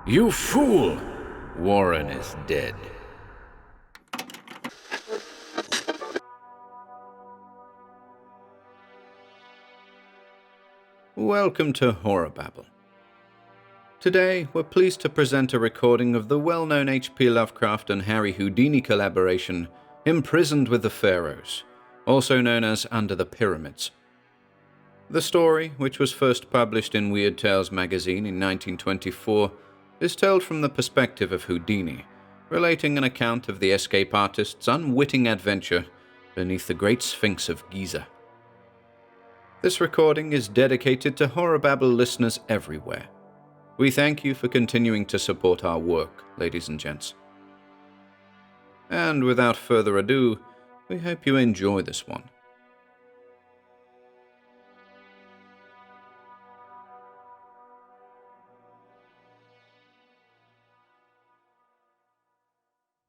You fool! Warren is dead. Welcome to HorrorBabble. Today, we're pleased to present a recording of the well-known H.P. Lovecraft and Harry Houdini collaboration, Imprisoned with the Pharaohs, also known as Under the Pyramids. The story, which was first published in Weird Tales magazine in 1924, is told from the perspective of Houdini, relating an account of the escape artist's unwitting adventure beneath the Great Sphinx of Giza. This recording is dedicated to HorrorBabble listeners everywhere. We thank you for continuing to support our work, ladies and gents. And without further ado, we hope you enjoy this one.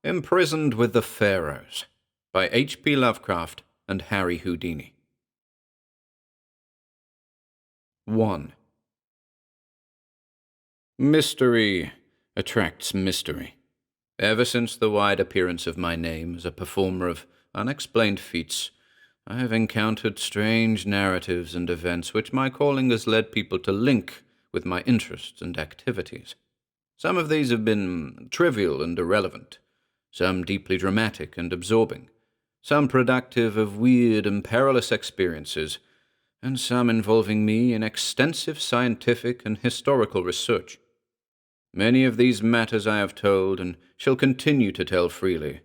Imprisoned with the Pharaohs by H.P. Lovecraft and Harry Houdini. 1. Mystery attracts mystery. Ever since the wide appearance of my name as a performer of unexplained feats, I have encountered strange narratives and events which my calling has led people to link with my interests and activities. Some of these have been trivial and irrelevant, some deeply dramatic and absorbing, some productive of weird and perilous experiences, and some involving me in extensive scientific and historical research. Many of these matters I have told and shall continue to tell freely,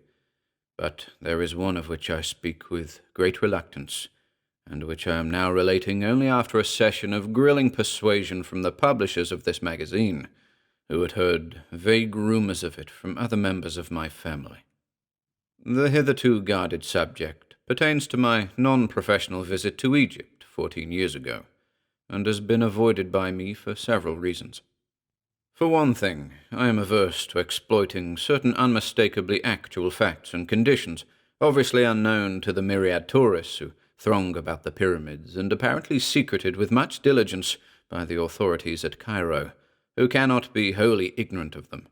but there is one of which I speak with great reluctance, and which I am now relating only after a session of grilling persuasion from the publishers of this magazine, who had heard vague rumors of it from other members of my family. The hitherto guarded subject pertains to my non-professional visit to Egypt 14 years ago, and has been avoided by me for several reasons. For one thing, I am averse to exploiting certain unmistakably actual facts and conditions, obviously unknown to the myriad tourists who throng about the pyramids and apparently secreted with much diligence by the authorities at Cairo, who cannot be wholly ignorant of them.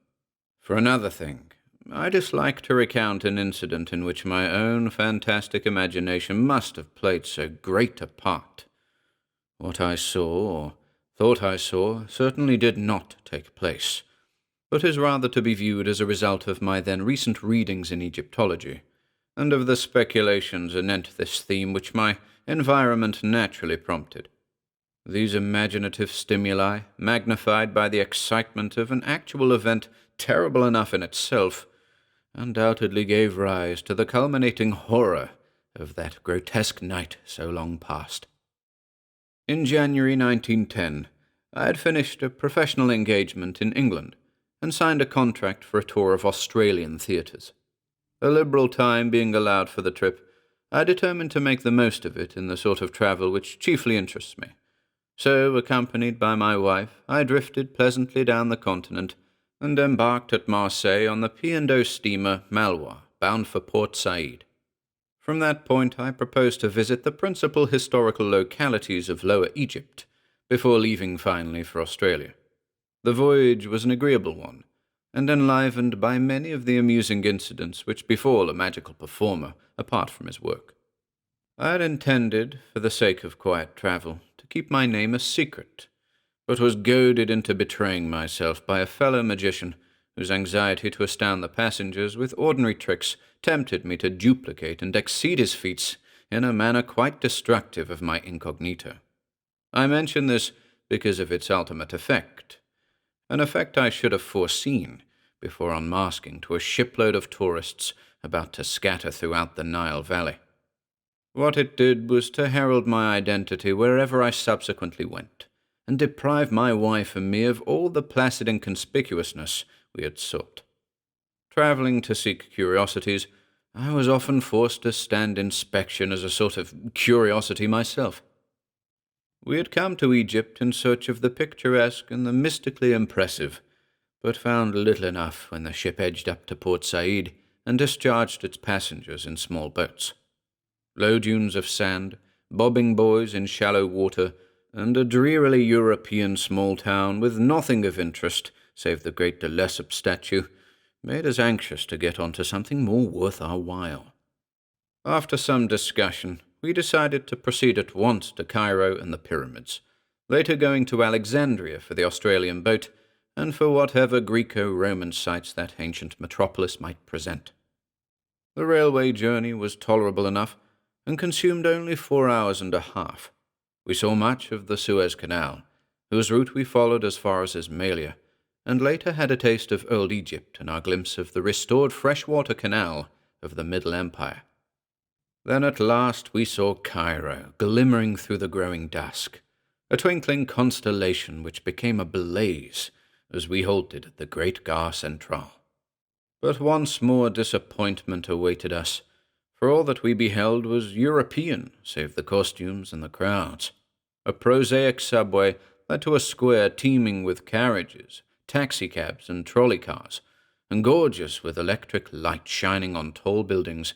For another thing, I dislike to recount an incident in which my own fantastic imagination must have played so great a part. What I saw, or thought I saw, certainly did not take place, but is rather to be viewed as a result of my then recent readings in Egyptology, and of the speculations anent this theme which my environment naturally prompted. These imaginative stimuli, magnified by the excitement of an actual event terrible enough in itself, undoubtedly gave rise to the culminating horror of that grotesque night so long past. In January 1910, I had finished a professional engagement in England and signed a contract for a tour of Australian theatres. A liberal time being allowed for the trip, I determined to make the most of it in the sort of travel which chiefly interests me. So, accompanied by my wife, I drifted pleasantly down the continent and embarked at Marseille on the P&O steamer Malwa, bound for Port Said. From that point, I proposed to visit the principal historical localities of Lower Egypt before leaving finally for Australia. The voyage was an agreeable one, and enlivened by many of the amusing incidents which befall a magical performer apart from his work. I had intended, for the sake of quiet travel, to keep my name a secret, but was goaded into betraying myself by a fellow magician whose anxiety to astound the passengers with ordinary tricks tempted me to duplicate and exceed his feats in a manner quite destructive of my incognito. I mention this because of its ultimate effect, an effect I should have foreseen before unmasking to a shipload of tourists about to scatter throughout the Nile Valley. What it did was to herald my identity wherever I subsequently went, and deprive my wife and me of all the placid inconspicuousness we had sought. Travelling to seek curiosities, I was often forced to stand inspection as a sort of curiosity myself. We had come to Egypt in search of the picturesque and the mystically impressive, but found little enough when the ship edged up to Port Said and discharged its passengers in small boats. Low dunes of sand, bobbing buoys in shallow water, and a drearily European small town with nothing of interest save the great de Lesseps statue, made us anxious to get on to something more worth our while. After some discussion, we decided to proceed at once to Cairo and the pyramids, later going to Alexandria for the Australian boat and for whatever Greco-Roman sites that ancient metropolis might present. The railway journey was tolerable enough and consumed only 4 hours and a half. We saw much of the Suez Canal, whose route we followed as far as Ismailia, and later had a taste of old Egypt and our glimpse of the restored freshwater canal of the Middle Empire. Then at last we saw Cairo glimmering through the growing dusk, a twinkling constellation which became a blaze as we halted at the Great Gare Centrale. But once more disappointment awaited us, for all that we beheld was European, save the costumes and the crowds. A prosaic subway led to a square teeming with carriages, taxicabs and trolley cars, and gorgeous with electric light shining on tall buildings,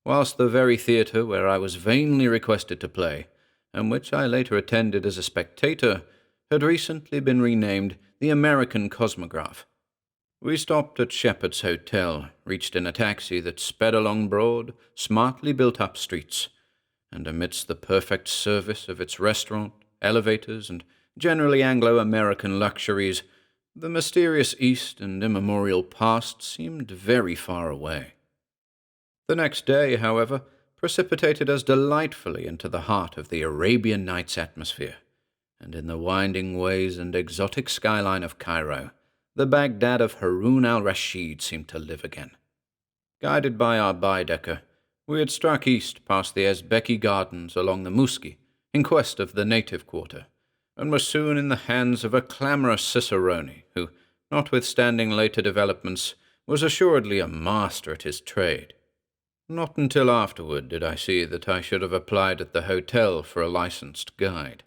whilst the very theatre where I was vainly requested to play, and which I later attended as a spectator, had recently been renamed the American Cosmograph. We stopped at Shepherd's Hotel, reached in a taxi that sped along broad, smartly built-up streets, and amidst the perfect service of its restaurant, elevators, and generally Anglo-American luxuries, the mysterious East and immemorial past seemed very far away. The next day, however, precipitated us delightfully into the heart of the Arabian Nights atmosphere, and in the winding ways and exotic skyline of Cairo, the Baghdad of Harun al-Rashid seemed to live again. Guided by our Baedeker, we had struck east past the Ezbeki Gardens along the Muski in quest of the native quarter, and were soon in the hands of a clamorous cicerone who, notwithstanding later developments, was assuredly a master at his trade. Not until afterward did I see that I should have applied at the hotel for a licensed guide.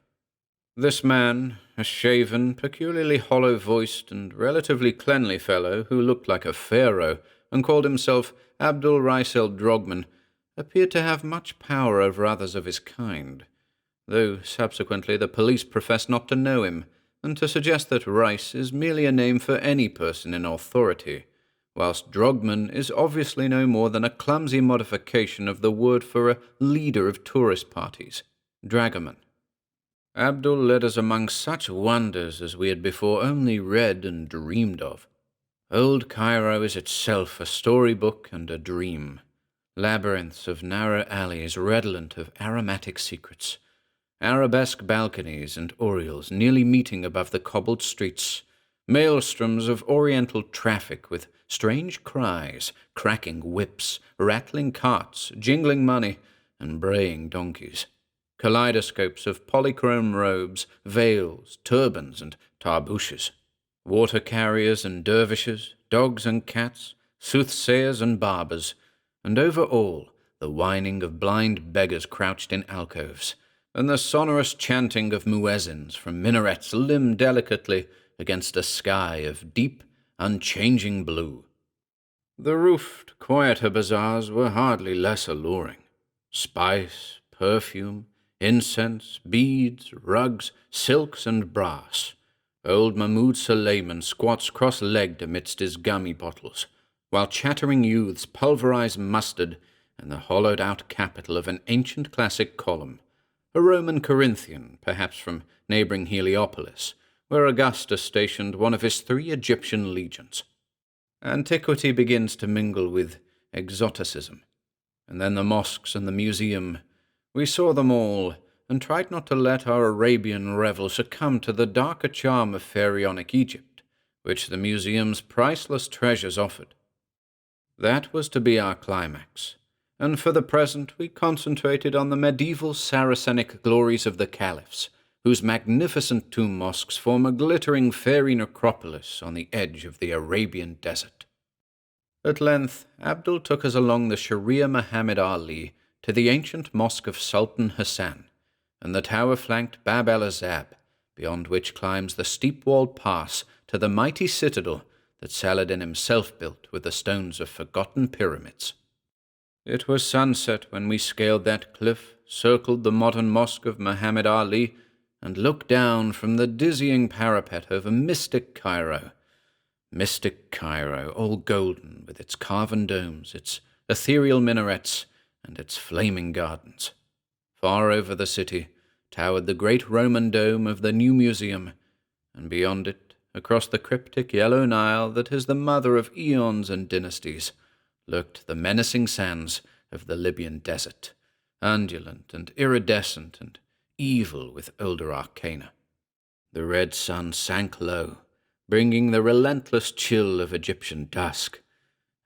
This man, a shaven, peculiarly hollow-voiced and relatively cleanly fellow who looked like a pharaoh and called himself Abdul Rais el-Drogman, appeared to have much power over others of his kind, though subsequently the police professed not to know him and to suggest that Rais is merely a name for any person in authority, whilst Drogman is obviously no more than a clumsy modification of the word for a leader of tourist parties, dragoman. Abdul led us among such wonders as we had before only read and dreamed of. Old Cairo is itself a storybook and a dream, labyrinths of narrow alleys redolent of aromatic secrets, arabesque balconies and oriels nearly meeting above the cobbled streets, maelstroms of oriental traffic with strange cries, cracking whips, rattling carts, jingling money, and braying donkeys. Kaleidoscopes of polychrome robes, veils, turbans, and tarbooshes, water carriers and dervishes, dogs and cats, soothsayers and barbers, and over all the whining of blind beggars crouched in alcoves, and the sonorous chanting of muezzins from minarets limned delicately against a sky of deep, unchanging blue. The roofed, quieter bazaars were hardly less alluring. Spice, perfume, incense, beads, rugs, silks, and brass. Old Mahmoud Suleiman squats cross-legged amidst his gummy bottles, while chattering youths pulverize mustard in the hollowed-out capital of an ancient classic column, a Roman Corinthian, perhaps from neighboring Heliopolis, where Augustus stationed one of his 3 Egyptian legions. Antiquity begins to mingle with exoticism, and then the mosques and the museum. We saw them all, and tried not to let our Arabian revel succumb to the darker charm of pharaonic Egypt, which the museum's priceless treasures offered. That was to be our climax, and for the present we concentrated on the medieval Saracenic glories of the caliphs, whose magnificent tomb mosques form a glittering fairy necropolis on the edge of the Arabian desert. At length, Abdul took us along the Sharia Muhammad Ali to the ancient mosque of Sultan Hassan, and the tower-flanked Bab el-Azab, beyond which climbs the steep-walled pass to the mighty citadel that Saladin himself built with the stones of forgotten pyramids. It was sunset when we scaled that cliff, circled the modern mosque of Muhammad Ali, and looked down from the dizzying parapet over mystic Cairo, Mystic Cairo, all golden, with its carven domes, its ethereal minarets, and its flaming gardens. Far over the city towered the great Roman dome of the new museum, and beyond it, across the cryptic yellow Nile that is the mother of eons and dynasties, lurked the menacing sands of the Libyan desert, undulant and iridescent and evil with older arcana. The red sun sank low, bringing the relentless chill of Egyptian dusk,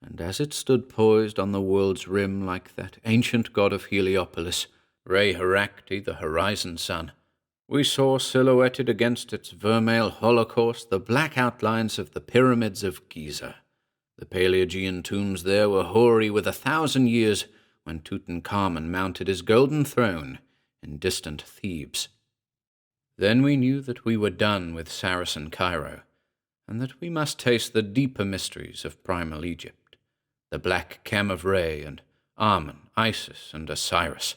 and as it stood poised on the world's rim like that ancient god of Heliopolis, Re-Herakti, the horizon sun, we saw silhouetted against its vermeil holocaust the black outlines of the pyramids of Giza. The Paleogean tombs there were hoary with 1,000 years when Tutankhamun mounted his golden throne in distant Thebes. Then we knew that we were done with Saracen Cairo, and that we must taste the deeper mysteries of primal Egypt, the black Chem of Re and Amun, Isis, and Osiris.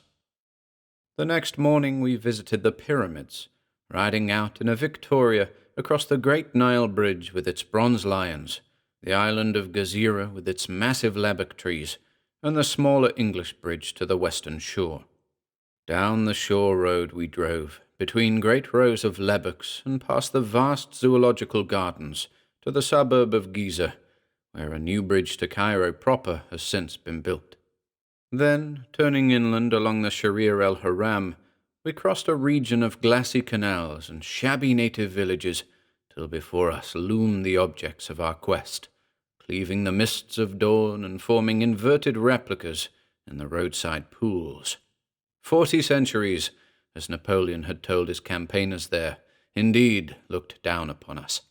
The next morning we visited the pyramids, riding out in a Victoria across the great Nile Bridge with its bronze lions, the island of Gezira with its massive lebbek trees, and the smaller English bridge to the western shore. Down the shore road we drove, between great rows of lebbeks, and past the vast zoological gardens, to the suburb of Giza, where a new bridge to Cairo proper has since been built. Then, turning inland along the Sharir el-Haram, we crossed a region of glassy canals and shabby native villages, till before us loomed the objects of our quest, cleaving the mists of dawn and forming inverted replicas in the roadside pools. 40 centuries, as Napoleon had told his campaigners there, indeed looked down upon us.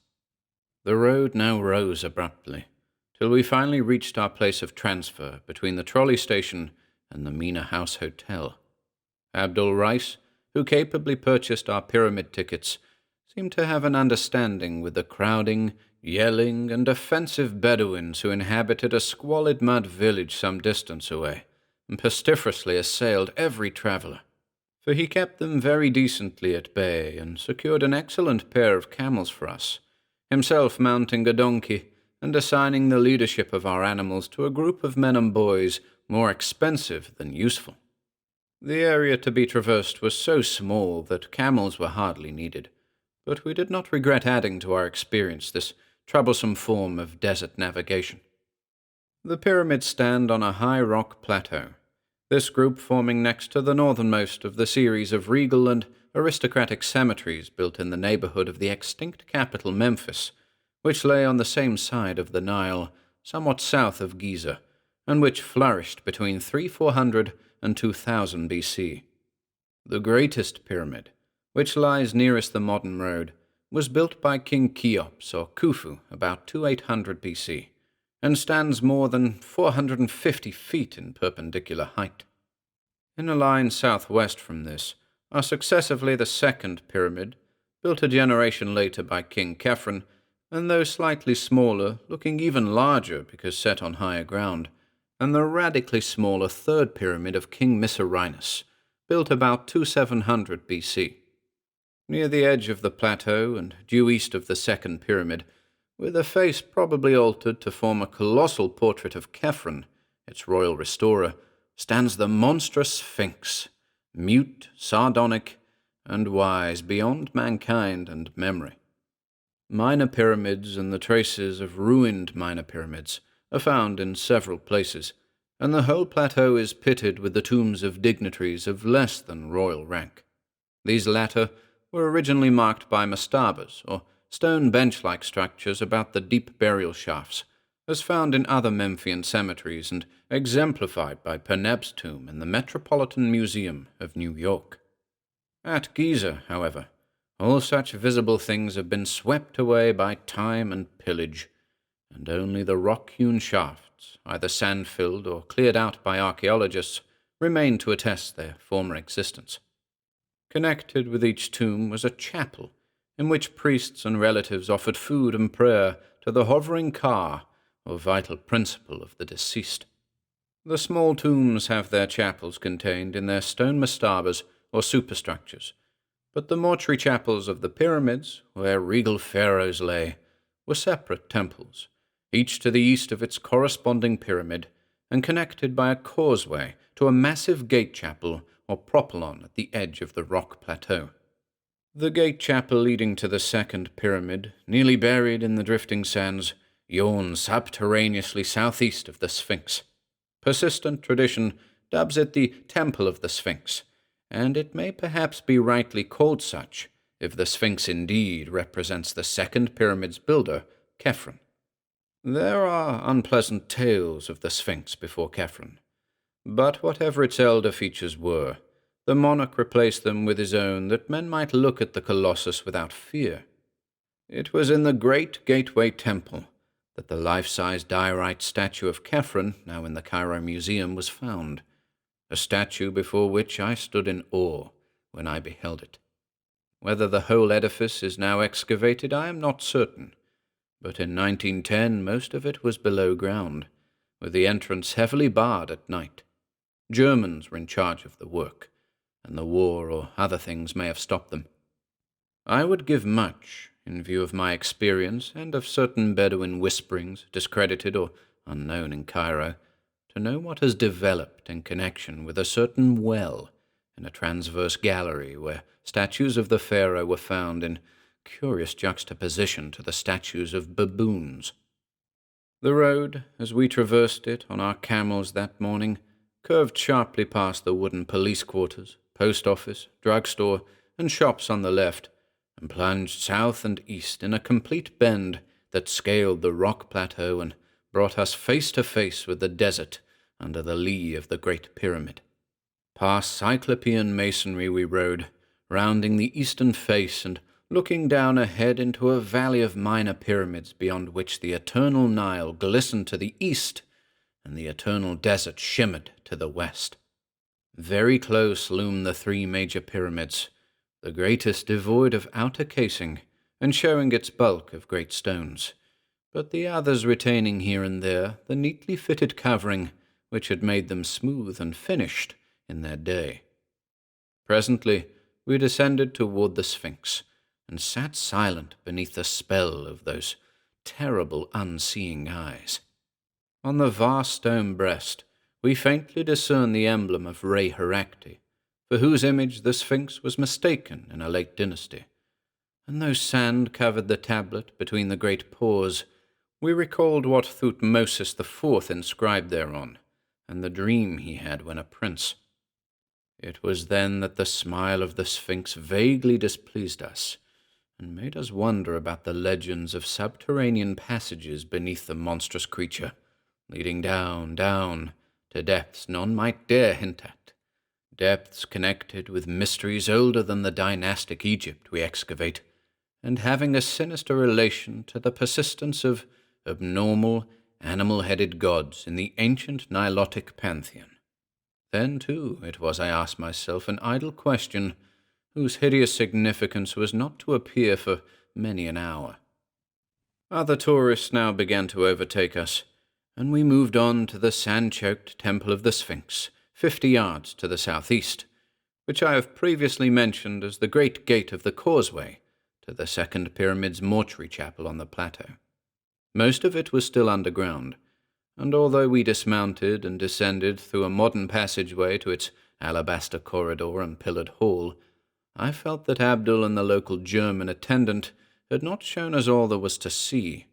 The road now rose abruptly, till we finally reached our place of transfer between the trolley station and the Mina House Hotel. Abdul Rice, who capably purchased our pyramid tickets, seemed to have an understanding with the crowding, yelling, and offensive Bedouins who inhabited a squalid mud village some distance away, and pestiferously assailed every traveller. For he kept them very decently at bay, and secured an excellent pair of camels for us, himself mounting a donkey, and assigning the leadership of our animals to a group of men and boys more expensive than useful. The area to be traversed was so small that camels were hardly needed, but we did not regret adding to our experience this troublesome form of desert navigation. The pyramids stand on a high rock plateau, this group forming next to the northernmost of the series of regal and aristocratic cemeteries built in the neighborhood of the extinct capital Memphis, which lay on the same side of the Nile, somewhat south of Giza, and which flourished between 3400 and 2000 BC. The greatest pyramid, which lies nearest the modern road, was built by King Cheops or Khufu about 2800 BC, and stands more than 450 feet in perpendicular height. In a line southwest from this are successively the second pyramid, built a generation later by King Khephren, and though slightly smaller, looking even larger because set on higher ground, and the radically smaller third pyramid of King Mycerinus, built about 2700 BC. Near the edge of the plateau and due east of the second pyramid, with a face probably altered to form a colossal portrait of Khephren, its royal restorer, stands the monstrous Sphinx, mute, sardonic, and wise beyond mankind and memory. Minor pyramids and the traces of ruined minor pyramids are found in several places, and the whole plateau is pitted with the tombs of dignitaries of less than royal rank. These latter were originally marked by mastabas, or stone bench-like structures about the deep burial shafts, as found in other Memphian cemeteries and exemplified by Perneb's tomb in the Metropolitan Museum of New York. At Giza, however, all such visible things have been swept away by time and pillage, and only the rock-hewn shafts, either sand-filled or cleared out by archaeologists, remain to attest their former existence. Connected with each tomb was a chapel, in which priests and relatives offered food and prayer to the hovering Ka, or vital principle of the deceased. The small tombs have their chapels contained in their stone mastabas or superstructures, but the mortuary chapels of the pyramids, where regal pharaohs lay, were separate temples, each to the east of its corresponding pyramid, and connected by a causeway to a massive gate chapel or propylon at the edge of the rock plateau. The gate chapel leading to the second pyramid, nearly buried in the drifting sands, yawns subterraneously southeast of the Sphinx. Persistent tradition dubs it the Temple of the Sphinx, and it may perhaps be rightly called such if the Sphinx indeed represents the second pyramid's builder, Khephren. There are unpleasant tales of the Sphinx before Khephren, but whatever its elder features were, the monarch replaced them with his own that men might look at the colossus without fear. It was in the Great Gateway Temple that the life-size diorite statue of Khephren, now in the Cairo Museum, was found, a statue before which I stood in awe when I beheld it. Whether the whole edifice is now excavated, I am not certain, but in 1910 most of it was below ground, with the entrance heavily barred at night. Germans were in charge of the work, and the war or other things may have stopped them. I would give much, in view of my experience and of certain Bedouin whisperings, discredited or unknown in Cairo, to know what has developed in connection with a certain well in a transverse gallery where statues of the pharaoh were found in curious juxtaposition to the statues of baboons. The road, as we traversed it on our camels that morning, curved sharply past the wooden police quarters, post office, drugstore, and shops on the left, and plunged south and east in a complete bend that scaled the rock plateau and brought us face to face with the desert under the lee of the Great Pyramid. Past Cyclopean masonry we rode, rounding the eastern face and looking down ahead into a valley of minor pyramids beyond which the eternal Nile glistened to the east and the eternal desert shimmered to the west. Very close loomed the three major pyramids, the greatest devoid of outer casing and showing its bulk of great stones, but the others retaining here and there the neatly fitted covering which had made them smooth and finished in their day. Presently we descended toward the Sphinx, and sat silent beneath the spell of those terrible unseeing eyes. On the vast stone breast we faintly discerned the emblem of Re Herakti, for whose image the Sphinx was mistaken in a late dynasty, and though sand covered the tablet between the great paws, we recalled what Thutmosis IV inscribed thereon, and the dream he had when a prince. It was then that the smile of the Sphinx vaguely displeased us, and made us wonder about the legends of subterranean passages beneath the monstrous creature, leading down, down, to depths none might dare hint at, depths connected with mysteries older than the dynastic Egypt we excavate, and having a sinister relation to the persistence of abnormal, animal-headed gods in the ancient Nilotic pantheon. Then, too, it was, I asked myself, an idle question, whose hideous significance was not to appear for many an hour. Other tourists now began to overtake us, and we moved on to the sand-choked Temple of the Sphinx, 50 yards to the southeast, which I have previously mentioned as the great gate of the causeway to the second pyramid's mortuary chapel on the plateau. Most of it was still underground, and although we dismounted and descended through a modern passageway to its alabaster corridor and pillared hall, I felt that Abdul and the local German attendant had not shown us all there was to see.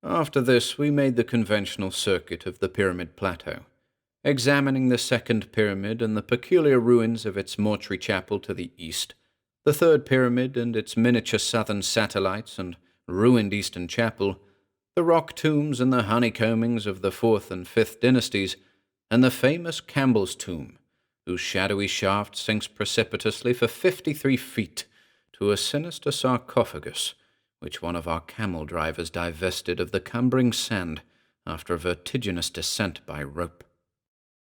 After this, we made the conventional circuit of the pyramid plateau, examining the second pyramid and the peculiar ruins of its mortuary chapel to the east, the third pyramid and its miniature southern satellites and ruined eastern chapel, the rock tombs and the honeycombings of the 4th and 5th dynasties, and the famous Campbell's tomb, whose shadowy shaft sinks precipitously for 53 feet to a sinister sarcophagus, which one of our camel drivers divested of the cumbering sand after a vertiginous descent by rope.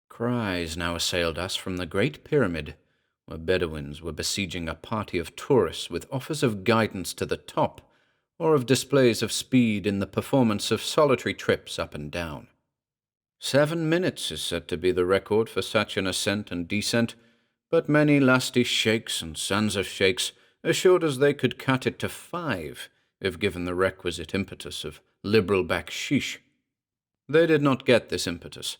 Cries now assailed us from the Great Pyramid, where Bedouins were besieging a party of tourists with offers of guidance to the top, or of displays of speed in the performance of solitary trips up and down. 7 minutes is said to be the record for such an ascent and descent, but many lusty sheikhs and sons of sheikhs assured us they could cut it to 5 if given the requisite impetus of liberal baksheesh. They did not get this impetus,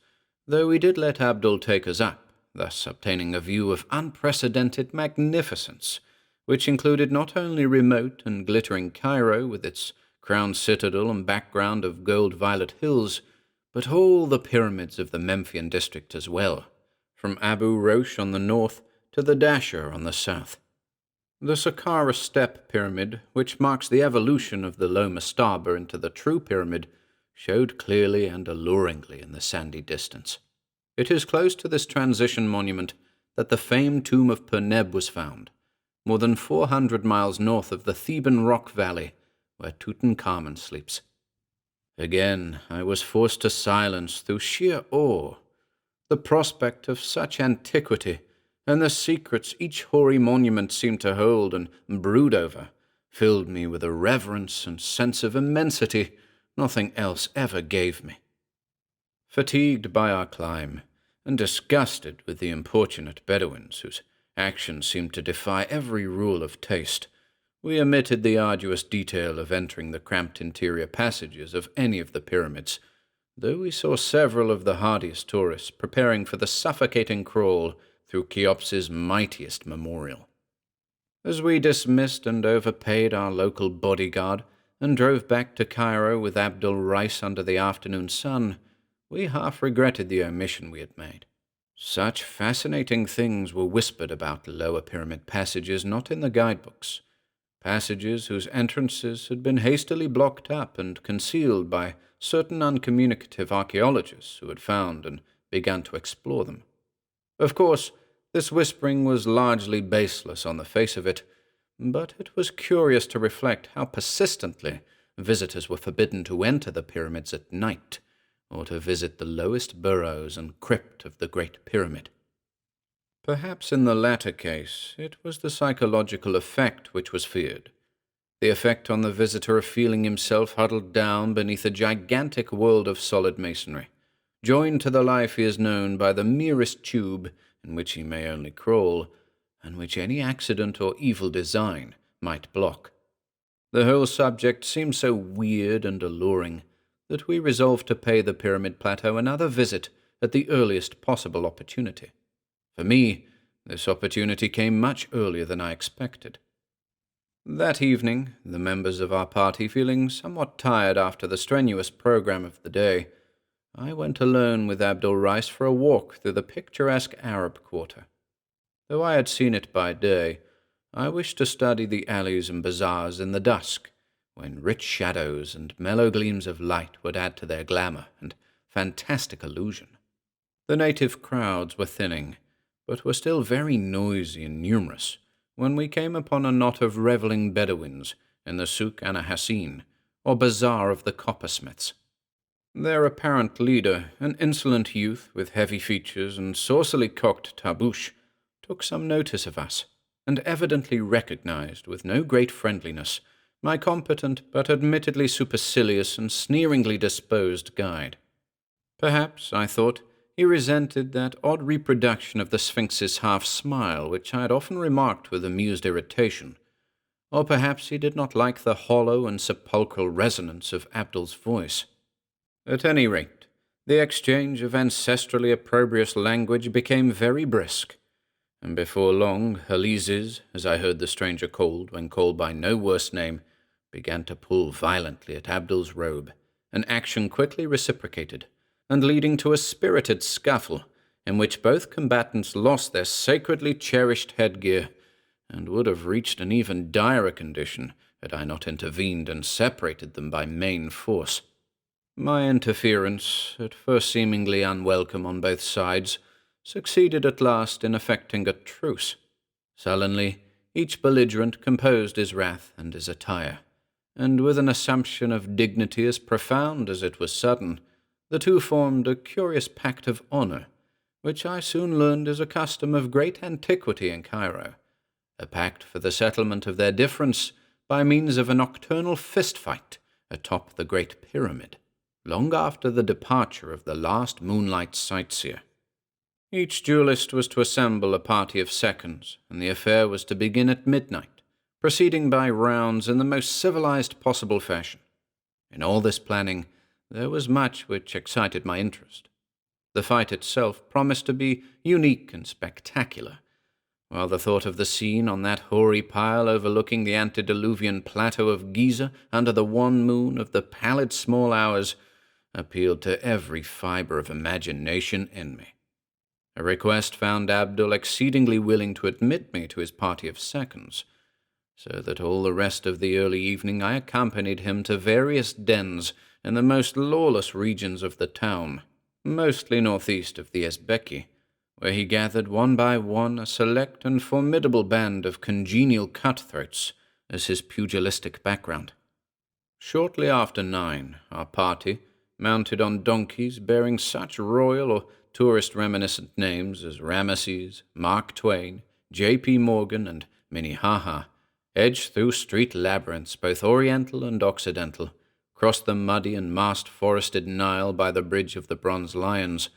though we did let Abdul take us up, thus obtaining a view of unprecedented magnificence, which included not only remote and glittering Cairo with its crowned citadel and background of gold-violet hills, but all the pyramids of the Memphian district as well, from Abu Rosh on the north to the Dasher on the south. The Saqqara Step Pyramid, which marks the evolution of the low mastaba into the true pyramid, showed clearly and alluringly in the sandy distance. It is close to this transition monument that the famed tomb of Perneb was found, more than 400 miles north of the Theban rock valley where Tutankhamun sleeps. Again, I was forced to silence through sheer awe. The prospect of such antiquity, and the secrets each hoary monument seemed to hold and brood over, filled me with a reverence and sense of immensity nothing else ever gave me. Fatigued by our climb, and disgusted with the importunate Bedouins whose actions seemed to defy every rule of taste, we omitted the arduous detail of entering the cramped interior passages of any of the pyramids, though we saw several of the hardiest tourists preparing for the suffocating crawl through Cheops's mightiest memorial. As we dismissed and overpaid our local bodyguard and drove back to Cairo with Abdul Rice under the afternoon sun, we half regretted the omission we had made. Such fascinating things were whispered about the lower pyramid passages not in the guidebooks, passages whose entrances had been hastily blocked up and concealed by certain uncommunicative archaeologists who had found and begun to explore them. Of course, this whispering was largely baseless on the face of it, but it was curious to reflect how persistently visitors were forbidden to enter the pyramids at night, or to visit the lowest burrows and crypt of the Great Pyramid. Perhaps in the latter case, it was the psychological effect which was feared, the effect on the visitor of feeling himself huddled down beneath a gigantic world of solid masonry, joined to the life he is known by the merest tube in which he may only crawl, and which any accident or evil design might block. The whole subject seemed so weird and alluring that we resolved to pay the Pyramid Plateau another visit at the earliest possible opportunity. For me, this opportunity came much earlier than I expected. That evening, the members of our party feeling somewhat tired after the strenuous program of the day, I went alone with Abdul Rice for a walk through the picturesque Arab quarter. Though I had seen it by day, I wished to study the alleys and bazaars in the dusk, when rich shadows and mellow gleams of light would add to their glamour and fantastic illusion. The native crowds were thinning, but were still very noisy and numerous when we came upon a knot of revelling Bedouins in the Souk Ana Hassin, or Bazaar of the Coppersmiths. Their apparent leader, an insolent youth with heavy features and saucily cocked tarbouche, took some notice of us, and evidently recognized with no great friendliness my competent but admittedly supercilious and sneeringly disposed guide. Perhaps, I thought, he resented that odd reproduction of the Sphinx's half-smile which I had often remarked with amused irritation, or perhaps he did not like the hollow and sepulchral resonance of Abdul's voice. At any rate, the exchange of ancestrally opprobrious language became very brisk, and before long Halizes, as I heard the stranger called when called by no worse name, began to pull violently at Abdul's robe, an action quickly reciprocated, and leading to a spirited scuffle in which both combatants lost their sacredly cherished headgear, and would have reached an even direr condition had I not intervened and separated them by main force. My interference, at first seemingly unwelcome on both sides, succeeded at last in effecting a truce. Sullenly, each belligerent composed his wrath and his attire, and with an assumption of dignity as profound as it was sudden, the two formed a curious pact of honor, which I soon learned is a custom of great antiquity in Cairo, a pact for the settlement of their difference by means of a nocturnal fist-fight atop the Great Pyramid, long after the departure of the last moonlight sightseer. Each duelist was to assemble a party of seconds, and the affair was to begin at midnight, proceeding by rounds in the most civilized possible fashion. In all this planning, there was much which excited my interest. The fight itself promised to be unique and spectacular, while the thought of the scene on that hoary pile overlooking the antediluvian plateau of Giza under the wan moon of the pallid small hours appealed to every fiber of imagination in me. A request found Abdul exceedingly willing to admit me to his party of seconds, so that all the rest of the early evening I accompanied him to various dens in the most lawless regions of the town, mostly northeast of the Esbeki, where he gathered one by one a select and formidable band of congenial cutthroats as his pugilistic background. Shortly after 9, our party, mounted on donkeys bearing such royal or tourist-reminiscent names as Ramesses, Mark Twain, J.P. Morgan, and Minnehaha, edged through street labyrinths both oriental and occidental, crossed the muddy and mast-forested Nile by the Bridge of the Bronze Lions,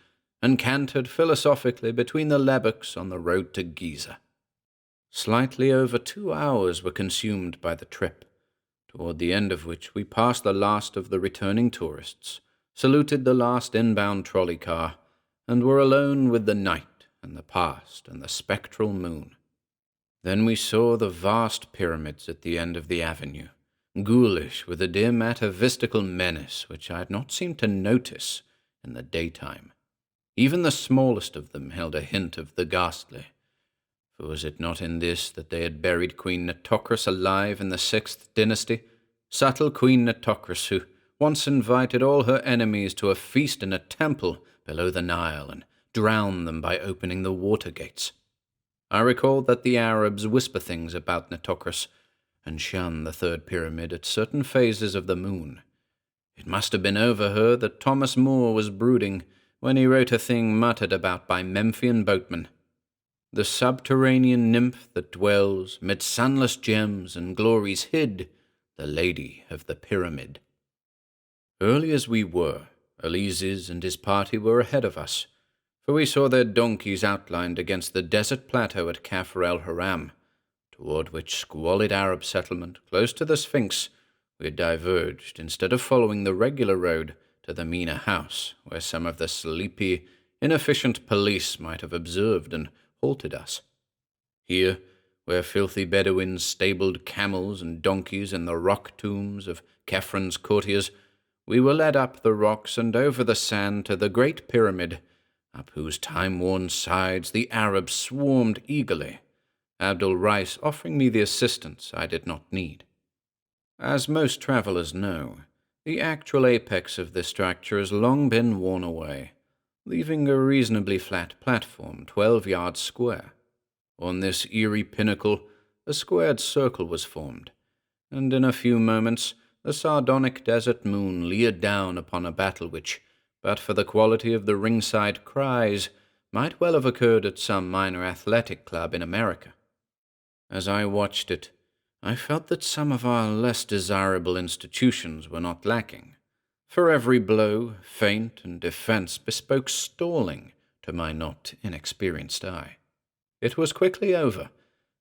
and cantered philosophically between the lebbeks on the road to Giza. Slightly over 2 hours were consumed by the trip, toward the end of which we passed the last of the returning tourists, saluted the last inbound trolley car, and were alone with the night and the past and the spectral moon. Then we saw the vast pyramids at the end of the avenue, ghoulish with a dim atavistical menace which I had not seemed to notice in the daytime. Even the smallest of them held a hint of the ghastly, for was it not in this that they had buried Queen Nitocris alive in the 6th dynasty, subtle Queen Nitocris who once invited all her enemies to a feast in a temple below the Nile and drowned them by opening the water gates? I recalled that the Arabs whisper things about Nitocris and shun the 3rd pyramid at certain phases of the moon. It must have been over her that Thomas More was brooding when he wrote a thing muttered about by Memphian boatmen. The subterranean nymph that dwells mid sunless gems and glories hid, the lady of the pyramid. Early as we were, Alizes and his party were ahead of us, for we saw their donkeys outlined against the desert plateau at Kafr el-Haram, toward which squalid Arab settlement close to the Sphinx we had diverged instead of following the regular road to the Mina house, where some of the sleepy, inefficient police might have observed and halted us. Here, where filthy Bedouins stabled camels and donkeys in the rock tombs of Khephrun's courtiers, we were led up the rocks and over the sand to the Great Pyramid, up whose time-worn sides the Arabs swarmed eagerly, Abdul Rice offering me the assistance I did not need. As most travelers know, the actual apex of this structure has long been worn away, leaving a reasonably flat platform 12 yards square. On this eerie pinnacle, a squared circle was formed, and in a few moments the sardonic desert moon leered down upon a battle which, but for the quality of the ringside cries, might well have occurred at some minor athletic club in America. As I watched it, I felt that some of our less desirable institutions were not lacking, for every blow, feint, and defense bespoke stalling to my not inexperienced eye. It was quickly over,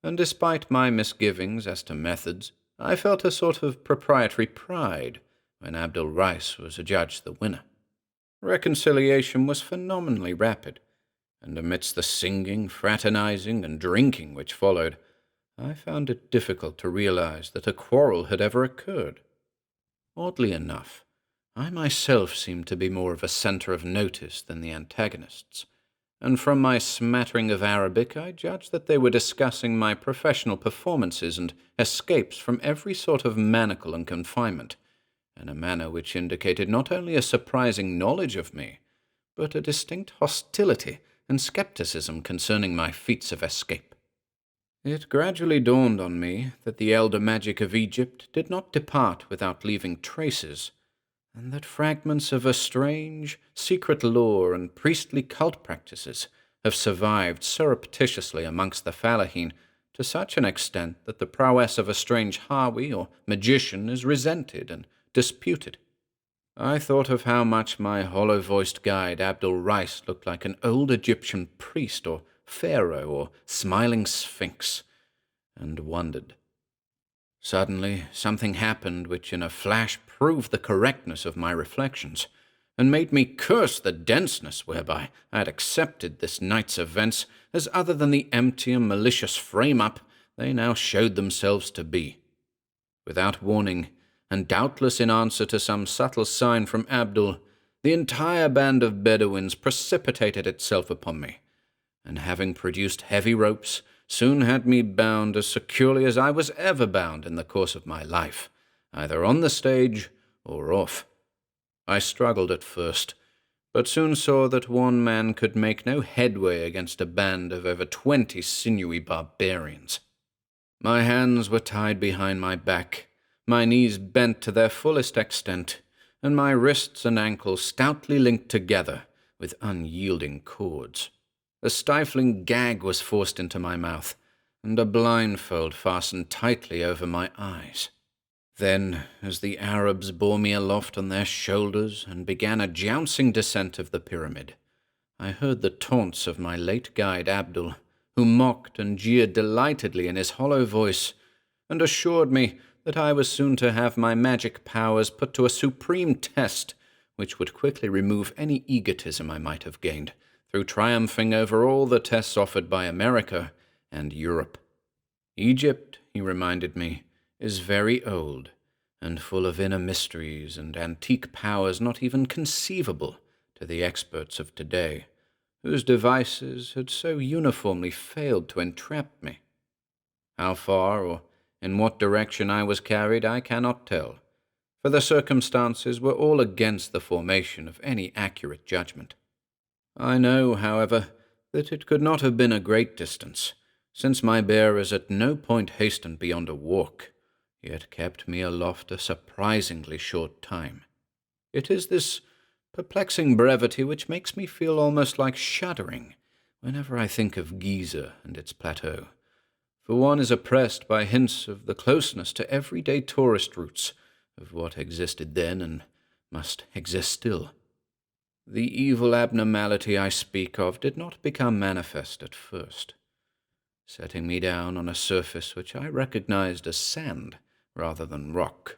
and despite my misgivings as to methods, I felt a sort of proprietary pride when Abdul Rice was adjudged the winner. Reconciliation was phenomenally rapid, and amidst the singing, fraternizing, and drinking which followed, I found it difficult to realize that a quarrel had ever occurred. Oddly enough, I myself seemed to be more of a center of notice than the antagonists, and from my smattering of Arabic I judged that they were discussing my professional performances and escapes from every sort of manacle and confinement, in a manner which indicated not only a surprising knowledge of me, but a distinct hostility and skepticism concerning my feats of escape. It gradually dawned on me that the elder magic of Egypt did not depart without leaving traces, and that fragments of a strange, secret lore and priestly cult practices have survived surreptitiously amongst the Falahin to such an extent that the prowess of a strange Hawi or magician is resented and disputed. I thought of how much my hollow-voiced guide Abdul Rice looked like an old Egyptian priest or pharaoh or smiling sphinx, and wondered. Suddenly, something happened which in a flash proved the correctness of my reflections, and made me curse the denseness whereby I had accepted this night's events as other than the empty and malicious frame-up they now showed themselves to be. Without warning, and doubtless in answer to some subtle sign from Abdul, the entire band of Bedouins precipitated itself upon me, and having produced heavy ropes, soon had me bound as securely as I was ever bound in the course of my life, either on the stage or off. I struggled at first, but soon saw that one man could make no headway against a band of over 20 sinewy barbarians. My hands were tied behind my back, my knees bent to their fullest extent, and my wrists and ankles stoutly linked together with unyielding cords. A stifling gag was forced into my mouth, and a blindfold fastened tightly over my eyes. Then, as the Arabs bore me aloft on their shoulders and began a jouncing descent of the pyramid, I heard the taunts of my late guide Abdul, who mocked and jeered delightedly in his hollow voice, and assured me that I was soon to have my magic powers put to a supreme test, which would quickly remove any egotism I might have gained through triumphing over all the tests offered by America and Europe. Egypt, he reminded me, is very old, and full of inner mysteries and antique powers not even conceivable to the experts of today, whose devices had so uniformly failed to entrap me. How far or in what direction I was carried I cannot tell, for the circumstances were all against the formation of any accurate judgment. I know, however, that it could not have been a great distance, since my bearers at no point hastened beyond a walk, yet kept me aloft a surprisingly short time. It is this perplexing brevity which makes me feel almost like shuddering whenever I think of Giza and its plateau, for one is oppressed by hints of the closeness to everyday tourist routes of what existed then and must exist still. The evil abnormality I speak of did not become manifest at first. Setting me down on a surface which I recognized as sand rather than rock,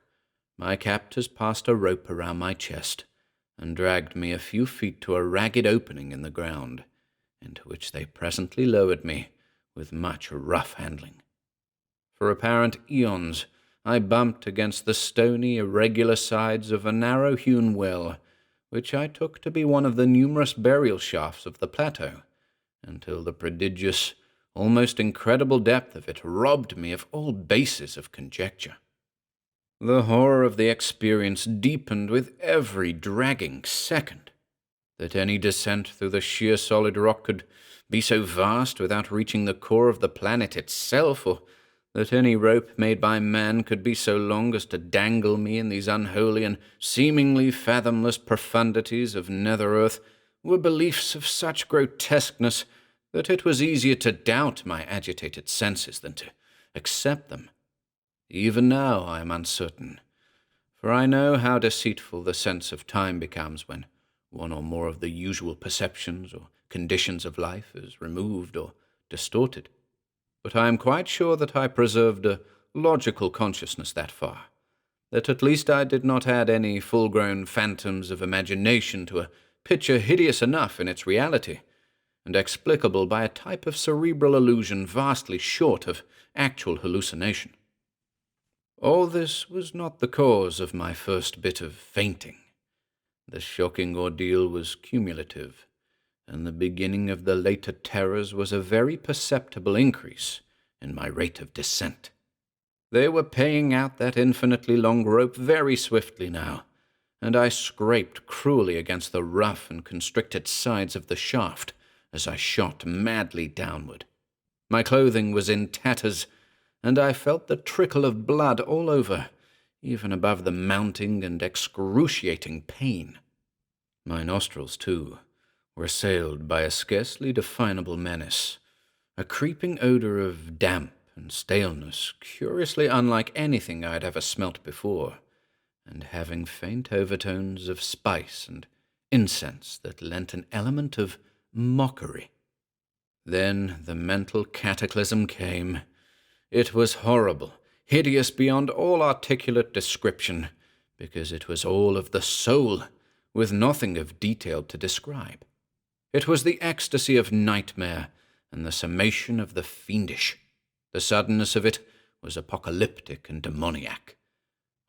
my captors passed a rope around my chest and dragged me a few feet to a ragged opening in the ground, into which they presently lowered me with much rough handling. For apparent eons, I bumped against the stony, irregular sides of a narrow-hewn well, which I took to be one of the numerous burial shafts of the plateau, until the prodigious, almost incredible depth of it robbed me of all basis of conjecture. The horror of the experience deepened with every dragging second. That any descent through the sheer solid rock could be so vast without reaching the core of the planet itself, or that any rope made by man could be so long as to dangle me in these unholy and seemingly fathomless profundities of nether earth, were beliefs of such grotesqueness that it was easier to doubt my agitated senses than to accept them. Even now I am uncertain, for I know how deceitful the sense of time becomes when one or more of the usual perceptions or conditions of life is removed or distorted. But I am quite sure that I preserved a logical consciousness that far, that at least I did not add any full-grown phantoms of imagination to a picture hideous enough in its reality, and explicable by a type of cerebral illusion vastly short of actual hallucination. All this was not the cause of my first bit of fainting. The shocking ordeal was cumulative, and the beginning of the later terrors was a very perceptible increase in my rate of descent. They were paying out that infinitely long rope very swiftly now, and I scraped cruelly against the rough and constricted sides of the shaft as I shot madly downward. My clothing was in tatters, and I felt the trickle of blood all over, even above the mounting and excruciating pain. My nostrils, too, were assailed by a scarcely definable menace, a creeping odor of damp and staleness curiously unlike anything I had ever smelt before, and having faint overtones of spice and incense that lent an element of mockery. Then the mental cataclysm came. It was horrible, hideous beyond all articulate description, because it was all of the soul, with nothing of detail to describe. It was the ecstasy of nightmare and the summation of the fiendish. The suddenness of it was apocalyptic and demoniac.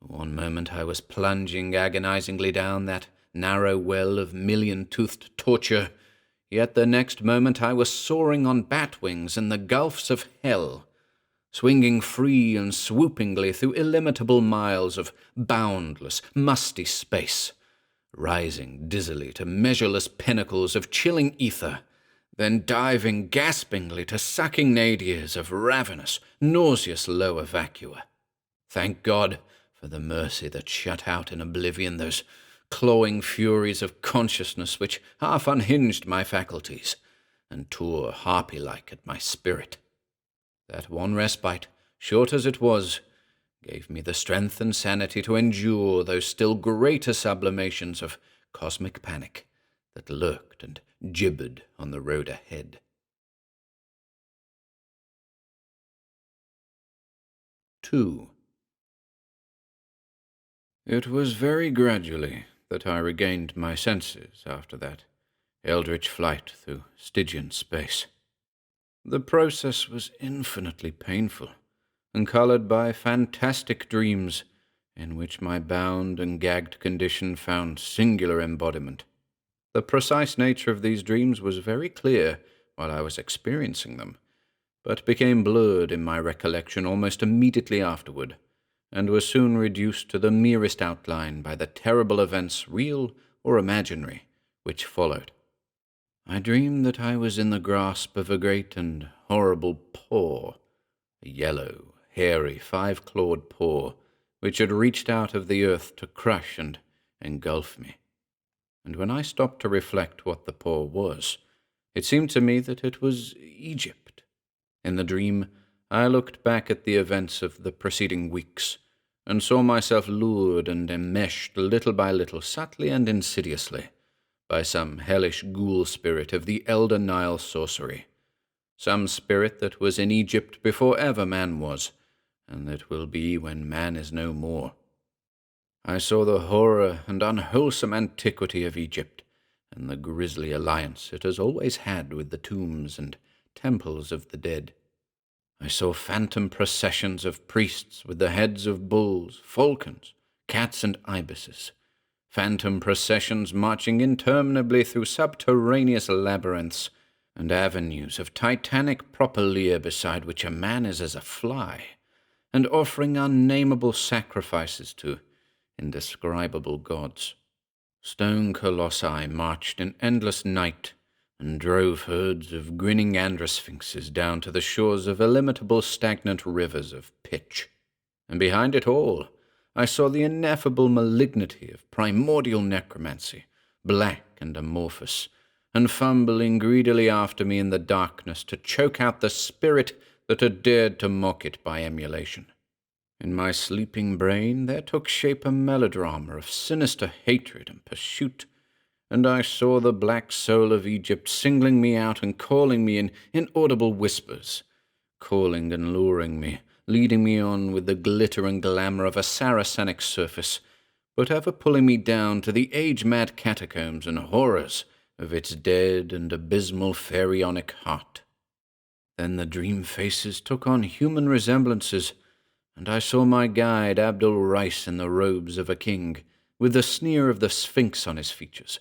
One moment I was plunging agonizingly down that narrow well of million-toothed torture, yet the next moment I was soaring on bat wings in the gulfs of hell, swinging free and swoopingly through illimitable miles of boundless, musty space, rising dizzily to measureless pinnacles of chilling ether, then diving gaspingly to sucking nadirs of ravenous, nauseous lower vacua. Thank God for the mercy that shut out in oblivion those clawing furies of consciousness which half unhinged my faculties and tore harpy-like at my spirit. That one respite, short as it was, gave me the strength and sanity to endure those still greater sublimations of cosmic panic that lurked and gibbered on the road ahead. 2. It was very gradually that I regained my senses after that eldritch flight through Stygian space. The process was infinitely painful, and colored by fantastic dreams in which my bound and gagged condition found singular embodiment. The precise nature of these dreams was very clear while I was experiencing them, but became blurred in my recollection almost immediately afterward, and was soon reduced to the merest outline by the terrible events, real or imaginary, which followed. I dreamed that I was in the grasp of a great and horrible paw, a yellow, hairy, five-clawed paw, which had reached out of the earth to crush and engulf me. And when I stopped to reflect what the paw was, it seemed to me that it was Egypt. In the dream, I looked back at the events of the preceding weeks, and saw myself lured and enmeshed little by little, subtly and insidiously, by some hellish ghoul spirit of the elder Nile sorcery, some spirit that was in Egypt before ever man was, and that will be when man is no more. I saw the horror and unwholesome antiquity of Egypt, and the grisly alliance it has always had with the tombs and temples of the dead. I saw phantom processions of priests with the heads of bulls, falcons, cats, and ibises, phantom processions marching interminably through subterraneous labyrinths and avenues of titanic propylaea beside which a man is as a fly, and offering unnameable sacrifices to indescribable gods. Stone colossi marched in endless night and drove herds of grinning androsphinxes down to the shores of illimitable stagnant rivers of pitch. And behind it all, I saw the ineffable malignity of primordial necromancy, black and amorphous, and fumbling greedily after me in the darkness to choke out the spirit that had dared to mock it by emulation. In my sleeping brain there took shape a melodrama of sinister hatred and pursuit, and I saw the black soul of Egypt singling me out and calling me in inaudible whispers, calling and luring me, leading me on with the glitter and glamour of a Saracenic surface, but ever pulling me down to the age-mad catacombs and horrors of its dead and abysmal pharaonic heart. Then the dream faces took on human resemblances, and I saw my guide Abdul Rice in the robes of a king, with the sneer of the Sphinx on his features.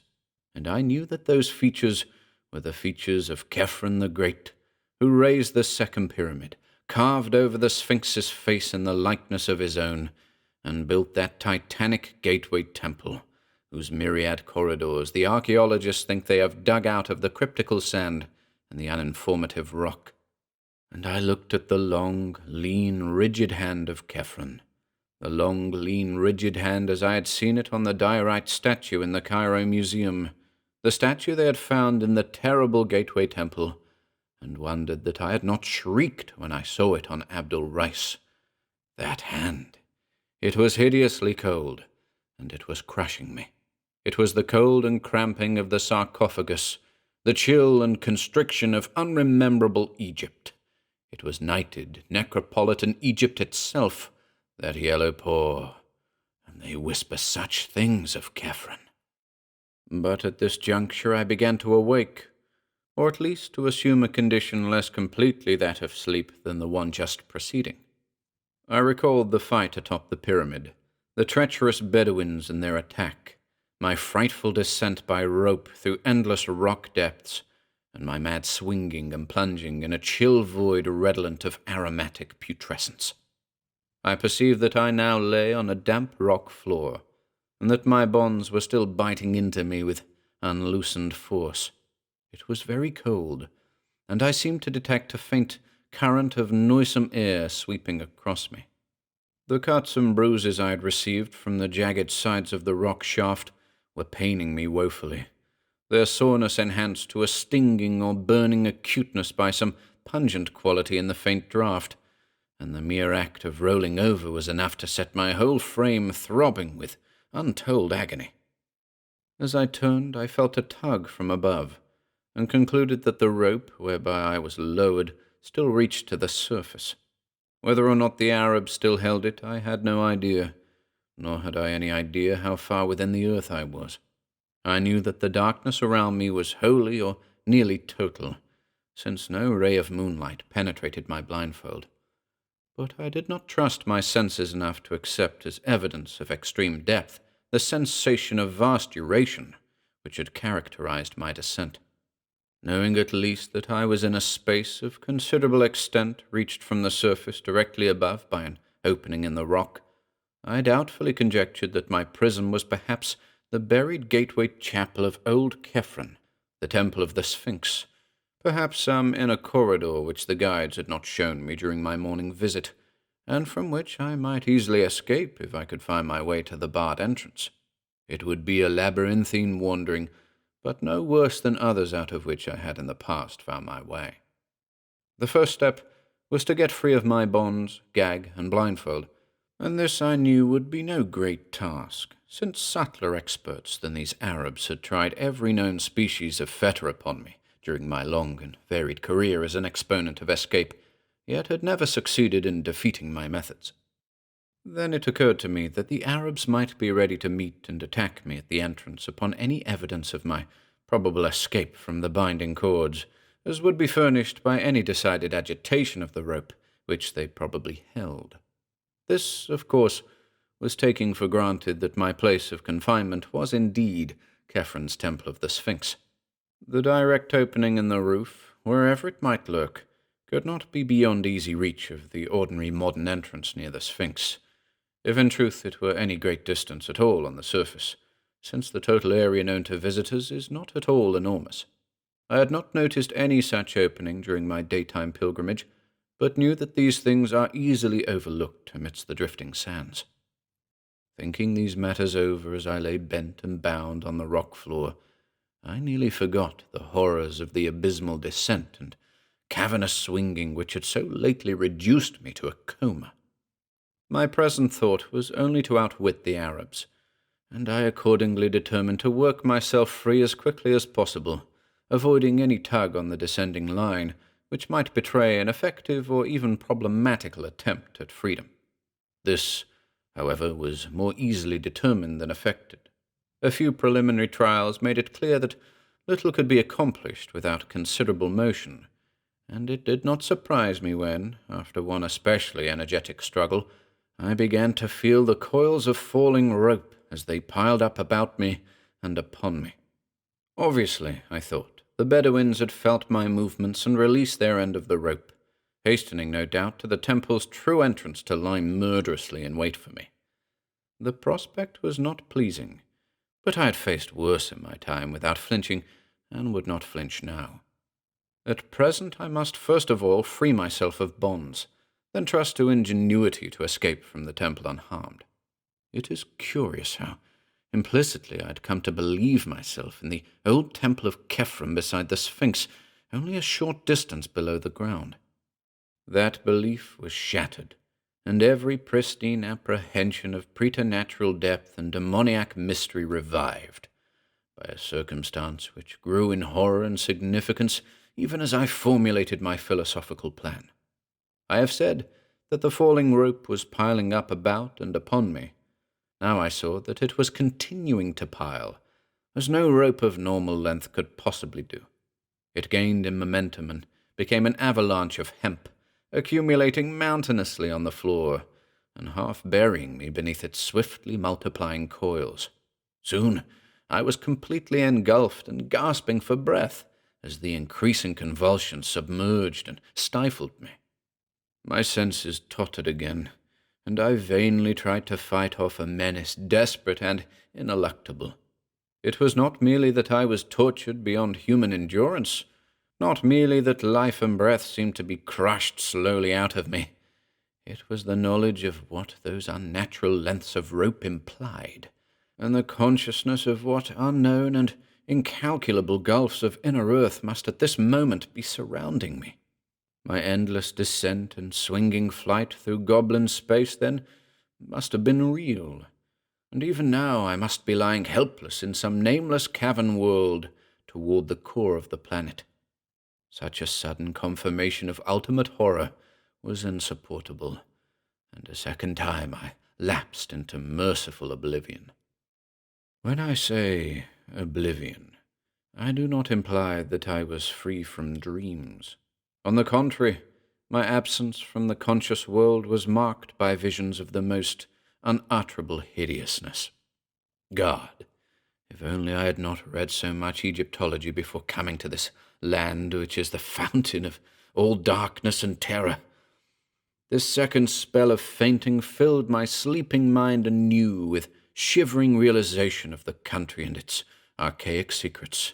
And I knew that those features were the features of Khephren the Great, who raised the second pyramid, carved over the Sphinx's face in the likeness of his own, and built that titanic gateway temple, whose myriad corridors the archaeologists think they have dug out of the cryptical sand and the uninformative rock. And I looked at the long, lean, rigid hand of Khephren, the long, lean, rigid hand as I had seen it on the diorite statue in the Cairo Museum, the statue they had found in the terrible Gateway Temple, and wondered that I had not shrieked when I saw it on Abdul Rice. That hand! It was hideously cold, and it was crushing me. It was the cold and cramping of the sarcophagus, the chill and constriction of unrememberable Egypt. It was knighted necropolitan Egypt itself, that yellow paw, and they whisper such things of Kefren. But at this juncture I began to awake, or at least to assume a condition less completely that of sleep than the one just preceding. I recalled the fight atop the pyramid, the treacherous Bedouins and their attack, my frightful descent by rope through endless rock depths, and my mad swinging and plunging in a chill void redolent of aromatic putrescence. I perceived that I now lay on a damp rock floor, and that my bonds were still biting into me with unloosened force. It was very cold, and I seemed to detect a faint current of noisome air sweeping across me. The cuts and bruises I had received from the jagged sides of the rock shaft were paining me woefully, their soreness enhanced to a stinging or burning acuteness by some pungent quality in the faint draught, and the mere act of rolling over was enough to set my whole frame throbbing with untold agony. As I turned, I felt a tug from above, and concluded that the rope whereby I was lowered still reached to the surface. Whether or not the Arabs still held it, I had no idea, nor had I any idea how far within the earth I was. I knew that the darkness around me was wholly or nearly total, since no ray of moonlight penetrated my blindfold. But I did not trust my senses enough to accept as evidence of extreme depth the sensation of vast duration which had characterized my descent. Knowing at least that I was in a space of considerable extent reached from the surface directly above by an opening in the rock, I doubtfully conjectured that my prison was perhaps the buried gateway chapel of old Kefren, the temple of the Sphinx, perhaps some inner corridor which the guides had not shown me during my morning visit, and from which I might easily escape if I could find my way to the barred entrance. It would be a labyrinthine wandering, but no worse than others out of which I had in the past found my way. The first step was to get free of my bonds, gag, and blindfold, and this I knew would be no great task, since subtler experts than these Arabs had tried every known species of fetter upon me during my long and varied career as an exponent of escape, yet had never succeeded in defeating my methods. Then it occurred to me that the Arabs might be ready to meet and attack me at the entrance upon any evidence of my probable escape from the binding cords, as would be furnished by any decided agitation of the rope which they probably held. This, of course, was taking for granted that my place of confinement was indeed Kefren's Temple of the Sphinx. The direct opening in the roof, wherever it might lurk, could not be beyond easy reach of the ordinary modern entrance near the Sphinx, if in truth it were any great distance at all on the surface, since the total area known to visitors is not at all enormous. I had not noticed any such opening during my daytime pilgrimage, but knew that these things are easily overlooked amidst the drifting sands. Thinking these matters over as I lay bent and bound on the rock floor, I nearly forgot the horrors of the abysmal descent and cavernous swinging which had so lately reduced me to a coma. My present thought was only to outwit the Arabs, and I accordingly determined to work myself free as quickly as possible, avoiding any tug on the descending line which might betray an effective or even problematical attempt at freedom. This, however, was more easily determined than effected. A few preliminary trials made it clear that little could be accomplished without considerable motion, and it did not surprise me when, after one especially energetic struggle, I began to feel the coils of falling rope as they piled up about me and upon me. Obviously, I thought, the Bedouins had felt my movements and released their end of the rope, hastening, no doubt, to the temple's true entrance to lie murderously in wait for me. The prospect was not pleasing, but I had faced worse in my time without flinching, and would not flinch now. At present I must first of all free myself of bonds, then trust to ingenuity to escape from the temple unharmed. It is curious how implicitly I had come to believe myself in the old temple of Kefren beside the Sphinx, only a short distance below the ground. That belief was shattered, and every pristine apprehension of preternatural depth and demoniac mystery revived, by a circumstance which grew in horror and significance even as I formulated my philosophical plan. I have said that the falling rope was piling up about and upon me. Now I saw that it was continuing to pile, as no rope of normal length could possibly do. It gained in momentum and became an avalanche of hemp, accumulating mountainously on the floor, and half burying me beneath its swiftly multiplying coils. Soon I was completely engulfed and gasping for breath as the increasing convulsions submerged and stifled me. My senses tottered again, and I vainly tried to fight off a menace desperate and ineluctable. It was not merely that I was tortured beyond human endurance, not merely that life and breath seemed to be crushed slowly out of me. It was the knowledge of what those unnatural lengths of rope implied, and the consciousness of what unknown and incalculable gulfs of inner earth must at this moment be surrounding me. My endless descent and swinging flight through goblin space, then, must have been real, and even now I must be lying helpless in some nameless cavern world toward the core of the planet. Such a sudden confirmation of ultimate horror was insupportable, and a second time I lapsed into merciful oblivion. When I say oblivion, I do not imply that I was free from dreams. On the contrary, my absence from the conscious world was marked by visions of the most unutterable hideousness. God, if only I had not read so much Egyptology before coming to this land which is the fountain of all darkness and terror. This second spell of fainting filled my sleeping mind anew with shivering realization of the country and its archaic secrets,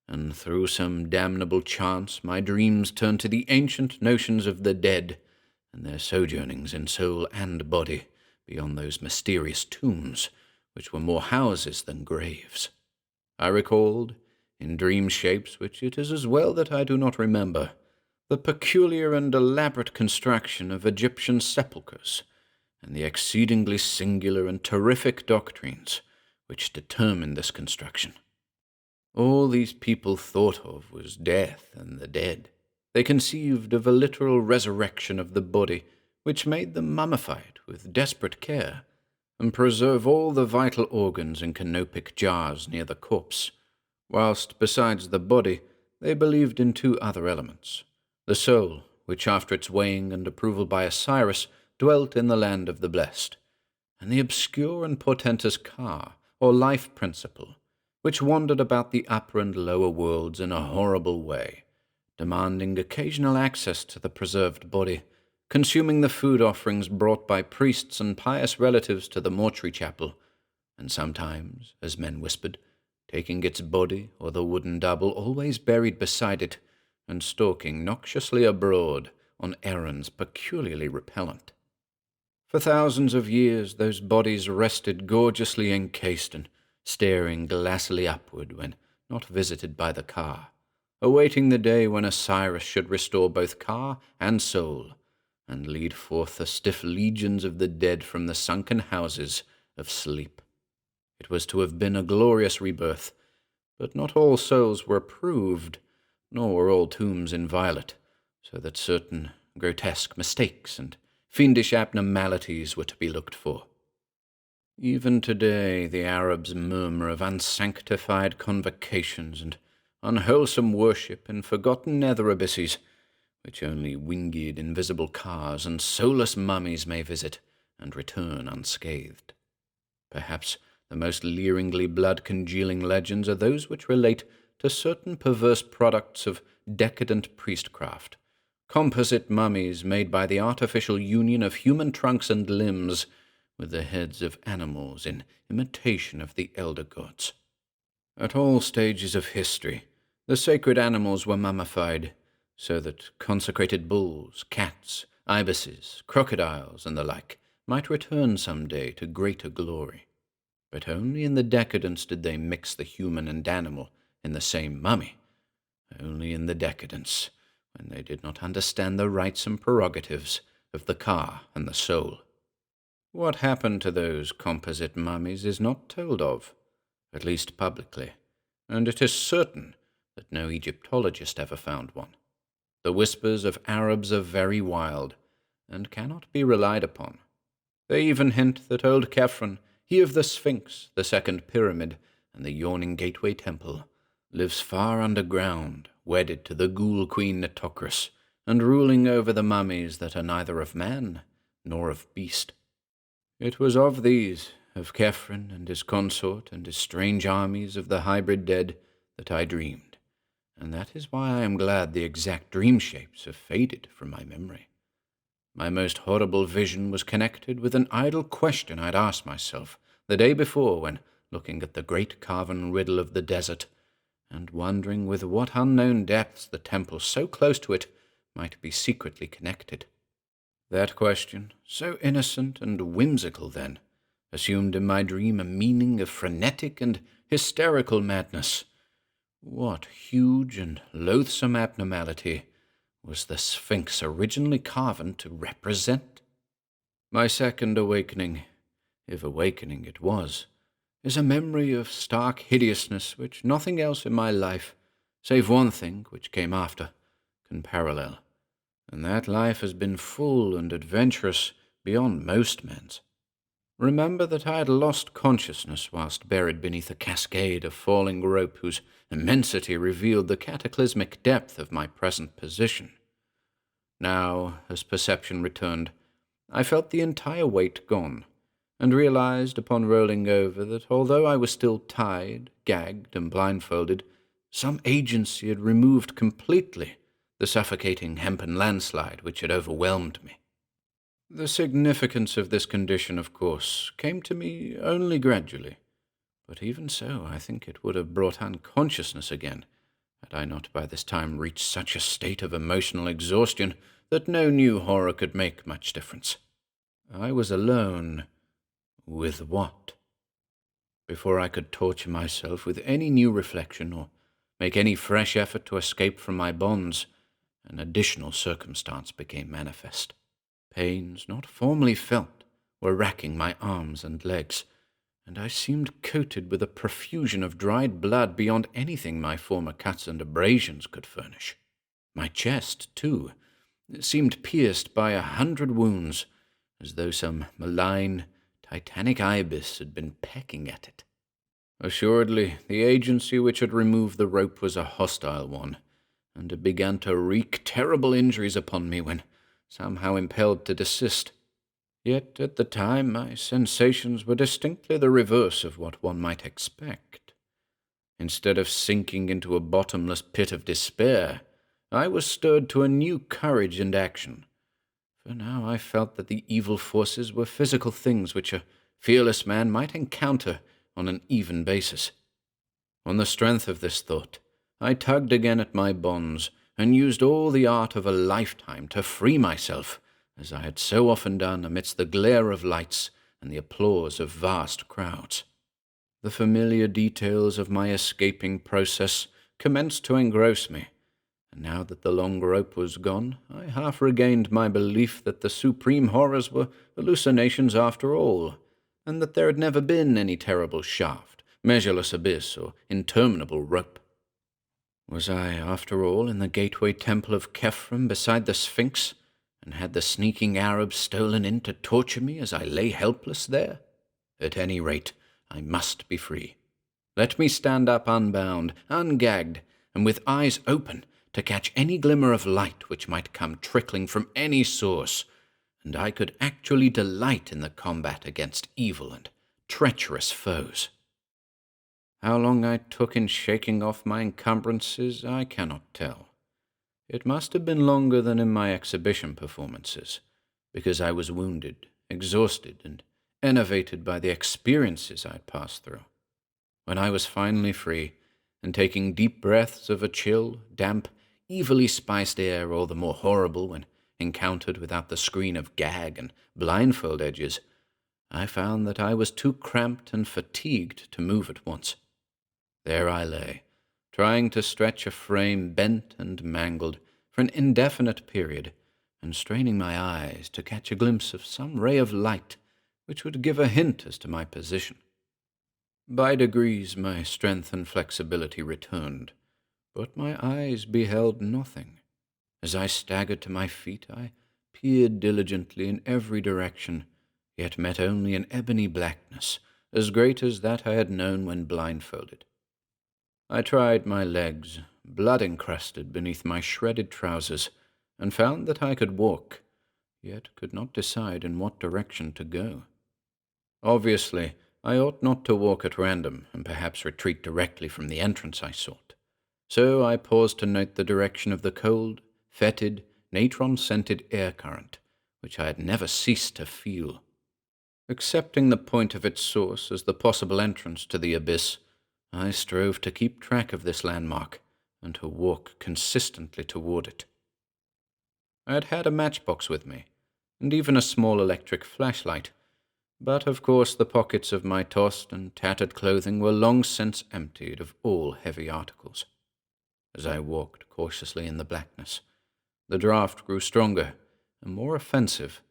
and through some damnable chance my dreams turned to the ancient notions of the dead and their sojournings in soul and body beyond those mysterious tombs, which were more houses than graves. I recalled, in dream shapes which it is as well that I do not remember, the peculiar and elaborate construction of Egyptian sepulchres, and the exceedingly singular and terrific doctrines which determined this construction. All these people thought of was death and the dead. They conceived of a literal resurrection of the body, which made them mummified with desperate care, and preserve all the vital organs in canopic jars near the corpse, whilst, besides the body, they believed in two other elements: the soul, which after its weighing and approval by Osiris dwelt in the land of the blessed, and the obscure and portentous Ka, or life principle, which wandered about the upper and lower worlds in a horrible way, demanding occasional access to the preserved body, consuming the food offerings brought by priests and pious relatives to the mortuary chapel, and sometimes, as men whispered, taking its body or the wooden double always buried beside it, and stalking noxiously abroad on errands peculiarly repellent. For thousands of years those bodies rested gorgeously encased and staring glassily upward when not visited by the Ka, awaiting the day when Osiris should restore both Ka and soul, and lead forth the stiff legions of the dead from the sunken houses of sleep. It was to have been a glorious rebirth, but not all souls were approved, nor were all tombs inviolate, so that certain grotesque mistakes and fiendish abnormalities were to be looked for. Even today the Arabs murmur of unsanctified convocations and unwholesome worship in forgotten nether abysses, which only winged invisible cars and soulless mummies may visit and return unscathed. Perhaps the most leeringly blood-congealing legends are those which relate to certain perverse products of decadent priestcraft, composite mummies made by the artificial union of human trunks and limbs with the heads of animals in imitation of the elder gods. At all stages of history, the sacred animals were mummified, so that consecrated bulls, cats, ibises, crocodiles, and the like might return some day to greater glory. But only in the decadence did they mix the human and animal in the same mummy, only in the decadence, when they did not understand the rights and prerogatives of the Ka and the soul. What happened to those composite mummies is not told of, at least publicly, and it is certain that no Egyptologist ever found one. The whispers of Arabs are very wild, and cannot be relied upon. They even hint that old Khephren, he of the Sphinx, the second pyramid, and the yawning gateway temple, lives far underground, wedded to the ghoul queen Nitocris, and ruling over the mummies that are neither of man nor of beast. It was of these, of Khephren and his consort and his strange armies of the hybrid dead, that I dreamed, and that is why I am glad the exact dream shapes have faded from my memory. My most horrible vision was connected with an idle question I'd asked myself the day before when looking at the great carven riddle of the desert, and wondering with what unknown depths the temple so close to it might be secretly connected. That question, so innocent and whimsical then, assumed in my dream a meaning of frenetic and hysterical madness. What huge and loathsome abnormality was the Sphinx originally carven to represent? My second awakening, if awakening it was, is a memory of stark hideousness which nothing else in my life, save one thing which came after, can parallel. And that life has been full and adventurous beyond most men's. Remember that I had lost consciousness whilst buried beneath a cascade of falling rope whose immensity revealed the cataclysmic depth of my present position. Now, as perception returned, I felt the entire weight gone, and realized upon rolling over that although I was still tied, gagged, and blindfolded, some agency had removed completely the suffocating hempen landslide which had overwhelmed me. The significance of this condition, of course, came to me only gradually, but even so I think it would have brought unconsciousness again, had I not by this time reached such a state of emotional exhaustion that no new horror could make much difference. I was alone. With what? Before I could torture myself with any new reflection or make any fresh effort to escape from my bonds, an additional circumstance became manifest. Pains not formerly felt were racking my arms and legs, and I seemed coated with a profusion of dried blood beyond anything my former cuts and abrasions could furnish. My chest, too, seemed pierced by 100 wounds, as though some malign, titanic ibis had been pecking at it. Assuredly, the agency which had removed the rope was a hostile one, and it began to wreak terrible injuries upon me when somehow impelled to desist. Yet at the time my sensations were distinctly the reverse of what one might expect. Instead of sinking into a bottomless pit of despair, I was stirred to a new courage and action. For now I felt that the evil forces were physical things which a fearless man might encounter on an even basis. On the strength of this thought, I tugged again at my bonds, and used all the art of a lifetime to free myself, as I had so often done amidst the glare of lights and the applause of vast crowds. The familiar details of my escaping process commenced to engross me, and now that the long rope was gone, I half regained my belief that the supreme horrors were hallucinations after all, and that there had never been any terrible shaft, measureless abyss, or interminable rope. Was I, after all, in the gateway temple of Khephren beside the Sphinx, and had the sneaking Arabs stolen in to torture me as I lay helpless there? At any rate, I must be free. Let me stand up unbound, ungagged, and with eyes open to catch any glimmer of light which might come trickling from any source, and I could actually delight in the combat against evil and treacherous foes. How long I took in shaking off my encumbrances, I cannot tell. It must have been longer than in my exhibition performances, because I was wounded, exhausted, and enervated by the experiences I had passed through. When I was finally free, and taking deep breaths of a chill, damp, evilly spiced air all the more horrible when encountered without the screen of gag and blindfold edges, I found that I was too cramped and fatigued to move at once. There I lay, trying to stretch a frame bent and mangled for an indefinite period, and straining my eyes to catch a glimpse of some ray of light which would give a hint as to my position. By degrees my strength and flexibility returned, but my eyes beheld nothing. As I staggered to my feet, I peered diligently in every direction, yet met only an ebony blackness, as great as that I had known when blindfolded. I tried my legs, blood-encrusted beneath my shredded trousers, and found that I could walk, yet could not decide in what direction to go. Obviously, I ought not to walk at random, and perhaps retreat directly from the entrance I sought. So I paused to note the direction of the cold, fetid, natron-scented air current, which I had never ceased to feel. Accepting the point of its source as the possible entrance to the abyss, I strove to keep track of this landmark, and to walk consistently toward it. I had had a matchbox with me, and even a small electric flashlight, but of course the pockets of my tossed and tattered clothing were long since emptied of all heavy articles. As I walked cautiously in the blackness, the draught grew stronger and more offensive,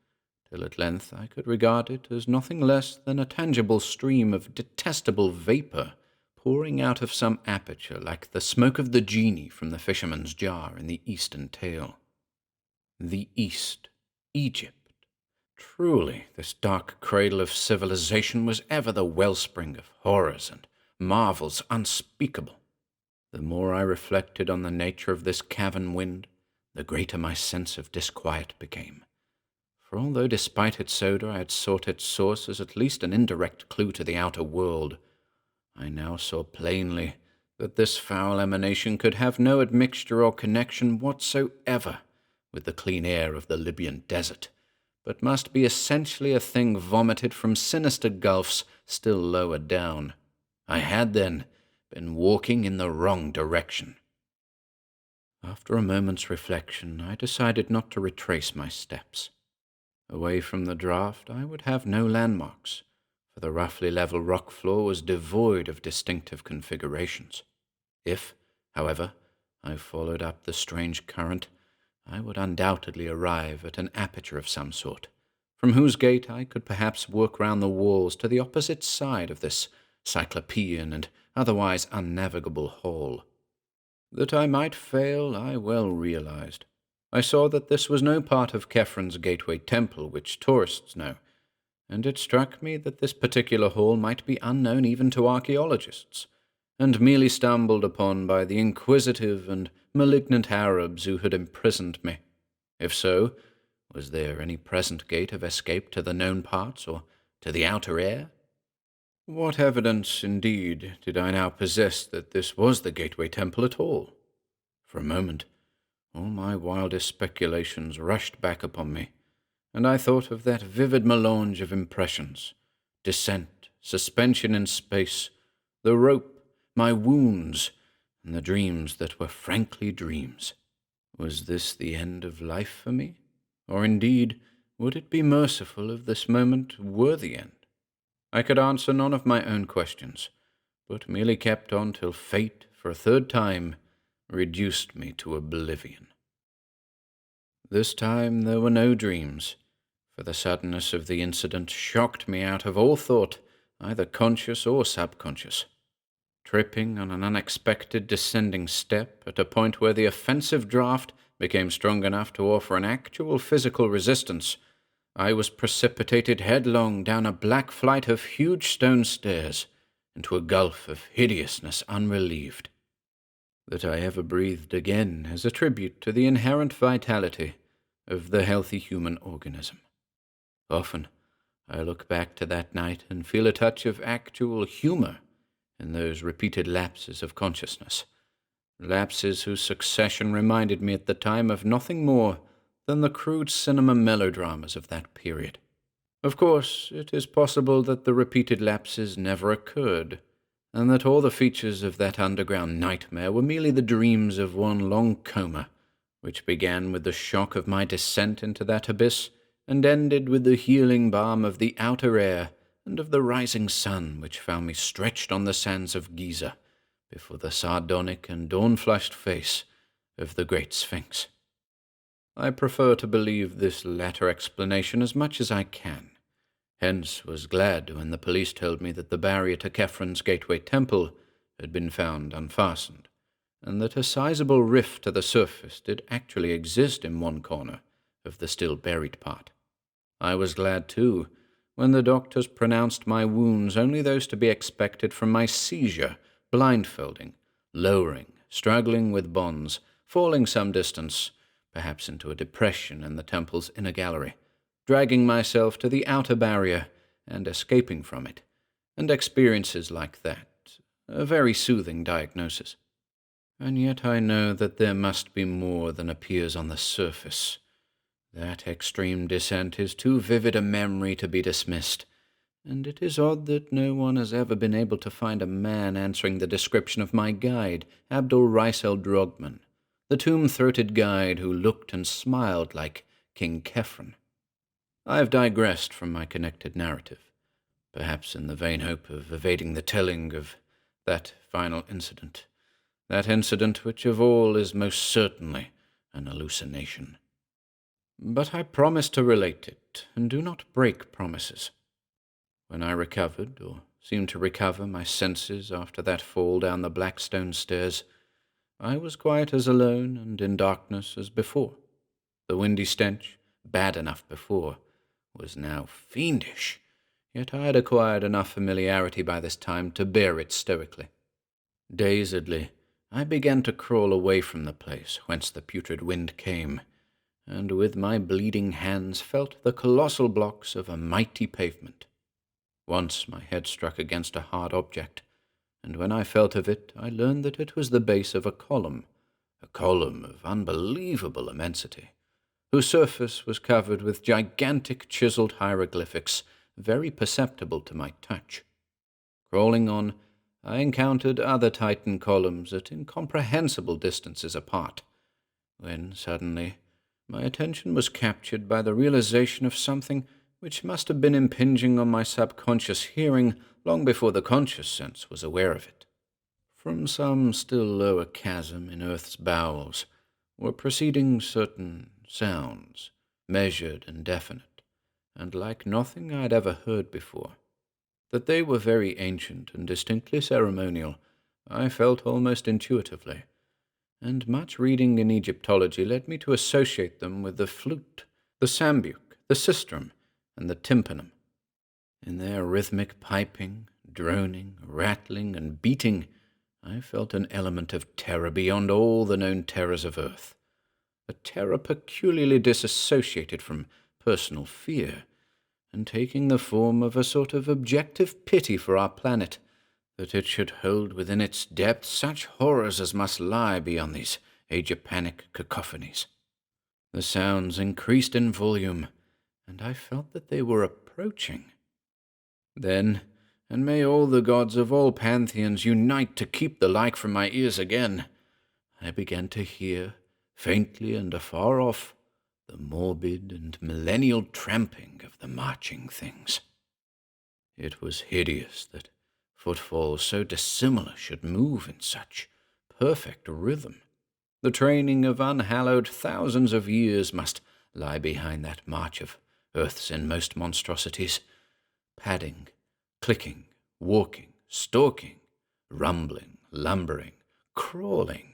till at length I could regard it as nothing less than a tangible stream of detestable vapor pouring out of some aperture like the smoke of the genie from the fisherman's jar in the Eastern tale. The East, Egypt. Truly, this dark cradle of civilization was ever the wellspring of horrors and marvels unspeakable. The more I reflected on the nature of this cavern wind, the greater my sense of disquiet became. For although despite its odor I had sought its source as at least an indirect clue to the outer world, I now saw plainly that this foul emanation could have no admixture or connection whatsoever with the clean air of the Libyan desert, but must be essentially a thing vomited from sinister gulfs still lower down. I had, then, been walking in the wrong direction. After a moment's reflection, I decided not to retrace my steps. Away from the draught, I would have no landmarks, for the roughly level rock floor was devoid of distinctive configurations. If, however, I followed up the strange current, I would undoubtedly arrive at an aperture of some sort, from whose gate I could perhaps work round the walls to the opposite side of this cyclopean and otherwise unnavigable hall. That I might fail, I well realized. I saw that this was no part of Khephrun's gateway temple which tourists know, and it struck me that this particular hall might be unknown even to archaeologists, and merely stumbled upon by the inquisitive and malignant Arabs who had imprisoned me. If so, was there any present gate of escape to the known parts, or to the outer air? What evidence, indeed, did I now possess that this was the gateway temple at all? For a moment, all my wildest speculations rushed back upon me, and I thought of that vivid melange of impressions, descent, suspension in space, the rope, my wounds, and the dreams that were frankly dreams. Was this the end of life for me? Or indeed, would it be merciful if this moment were the end? I could answer none of my own questions, but merely kept on till fate, for a third time, reduced me to oblivion. This time there were no dreams, for the suddenness of the incident shocked me out of all thought, either conscious or subconscious. Tripping on an unexpected descending step at a point where the offensive draught became strong enough to offer an actual physical resistance, I was precipitated headlong down a black flight of huge stone stairs into a gulf of hideousness unrelieved. That I ever breathed again is a tribute to the inherent vitality of the healthy human organism. Often I look back to that night and feel a touch of actual humor in those repeated lapses of consciousness, lapses whose succession reminded me at the time of nothing more than the crude cinema melodramas of that period. Of course, it is possible that the repeated lapses never occurred, and that all the features of that underground nightmare were merely the dreams of one long coma, which began with the shock of my descent into that abyss, and ended with the healing balm of the outer air and of the rising sun which found me stretched on the sands of Giza before the sardonic and dawn-flushed face of the Great Sphinx. I prefer to believe this latter explanation as much as I can. Hence was glad when the police told me that the barrier to Khephrun's gateway temple had been found unfastened, and that a sizable rift to the surface did actually exist in one corner of the still buried part. I was glad, too, when the doctors pronounced my wounds only those to be expected from my seizure, blindfolding, lowering, struggling with bonds, falling some distance, perhaps into a depression in the temple's inner gallery, dragging myself to the outer barrier and escaping from it, and experiences like that, a very soothing diagnosis. And yet I know that there must be more than appears on the surface. That extreme descent is too vivid a memory to be dismissed, and it is odd that no one has ever been able to find a man answering the description of my guide, Abdul Raisel Drogman, the tomb-throated guide who looked and smiled like King Kefren. I have digressed from my connected narrative, perhaps in the vain hope of evading the telling of that final incident, that incident which of all is most certainly an hallucination. But I promise to relate it, and do not break promises. When I recovered, or seemed to recover, my senses after that fall down the black stone stairs, I was quite as alone and in darkness as before. The windy stench, bad enough before, was now fiendish, yet I had acquired enough familiarity by this time to bear it stoically. Dazedly, I began to crawl away from the place whence the putrid wind came, and with my bleeding hands felt the colossal blocks of a mighty pavement. Once my head struck against a hard object, and when I felt of it, I learned that it was the base of a column of unbelievable immensity, whose surface was covered with gigantic chiseled hieroglyphics, very perceptible to my touch. Crawling on, I encountered other Titan columns at incomprehensible distances apart, when suddenly my attention was captured by the realization of something which must have been impinging on my subconscious hearing long before the conscious sense was aware of it. From some still lower chasm in earth's bowels were proceeding certain sounds, measured and definite, and like nothing I had ever heard before. That they were very ancient and distinctly ceremonial, I felt almost intuitively, and much reading in Egyptology led me to associate them with the flute, the sambuc, the sistrum, and the tympanum. In their rhythmic piping, droning, rattling, and beating, I felt an element of terror beyond all the known terrors of earth, a terror peculiarly disassociated from personal fear, and taking the form of a sort of objective pity for our planet, that it should hold within its depths such horrors as must lie beyond these age-panic cacophonies. The sounds increased in volume, and I felt that they were approaching. Then, and may all the gods of all pantheons unite to keep the like from my ears again, I began to hear, faintly and afar off, the morbid and millennial tramping of the marching things. It was hideous that footfalls so dissimilar should move in such perfect rhythm. The training of unhallowed thousands of years must lie behind that march of earth's inmost monstrosities, padding, clicking, walking, stalking, rumbling, lumbering, crawling,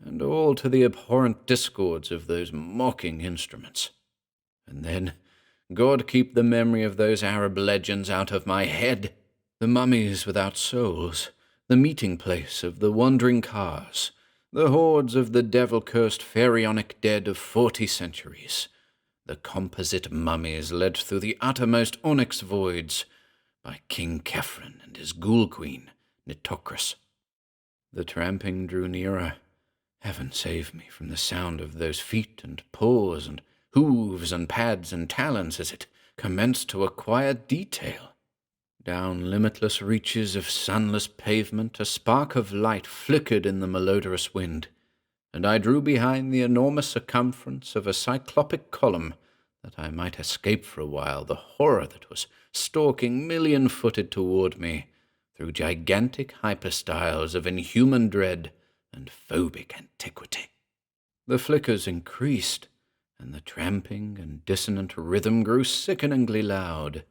and all to the abhorrent discords of those mocking instruments. And then, God keep the memory of those Arab legends out of my head, the mummies without souls, the meeting place of the wandering cars, the hordes of the devil-cursed pharaonic dead of 40 centuries, the composite mummies led through the uttermost onyx voids by King Kefren and his ghoul queen, Nitocris. The tramping drew nearer. Heaven save me from the sound of those feet and paws and hooves and pads and talons as it commenced to acquire detail. Down limitless reaches of sunless pavement a spark of light flickered in the malodorous wind, and I drew behind the enormous circumference of a cyclopic column that I might escape for a while the horror that was stalking million-footed toward me through gigantic hyperstyles of inhuman dread and phobic antiquity. The flickers increased, and the tramping and dissonant rhythm grew sickeningly loud.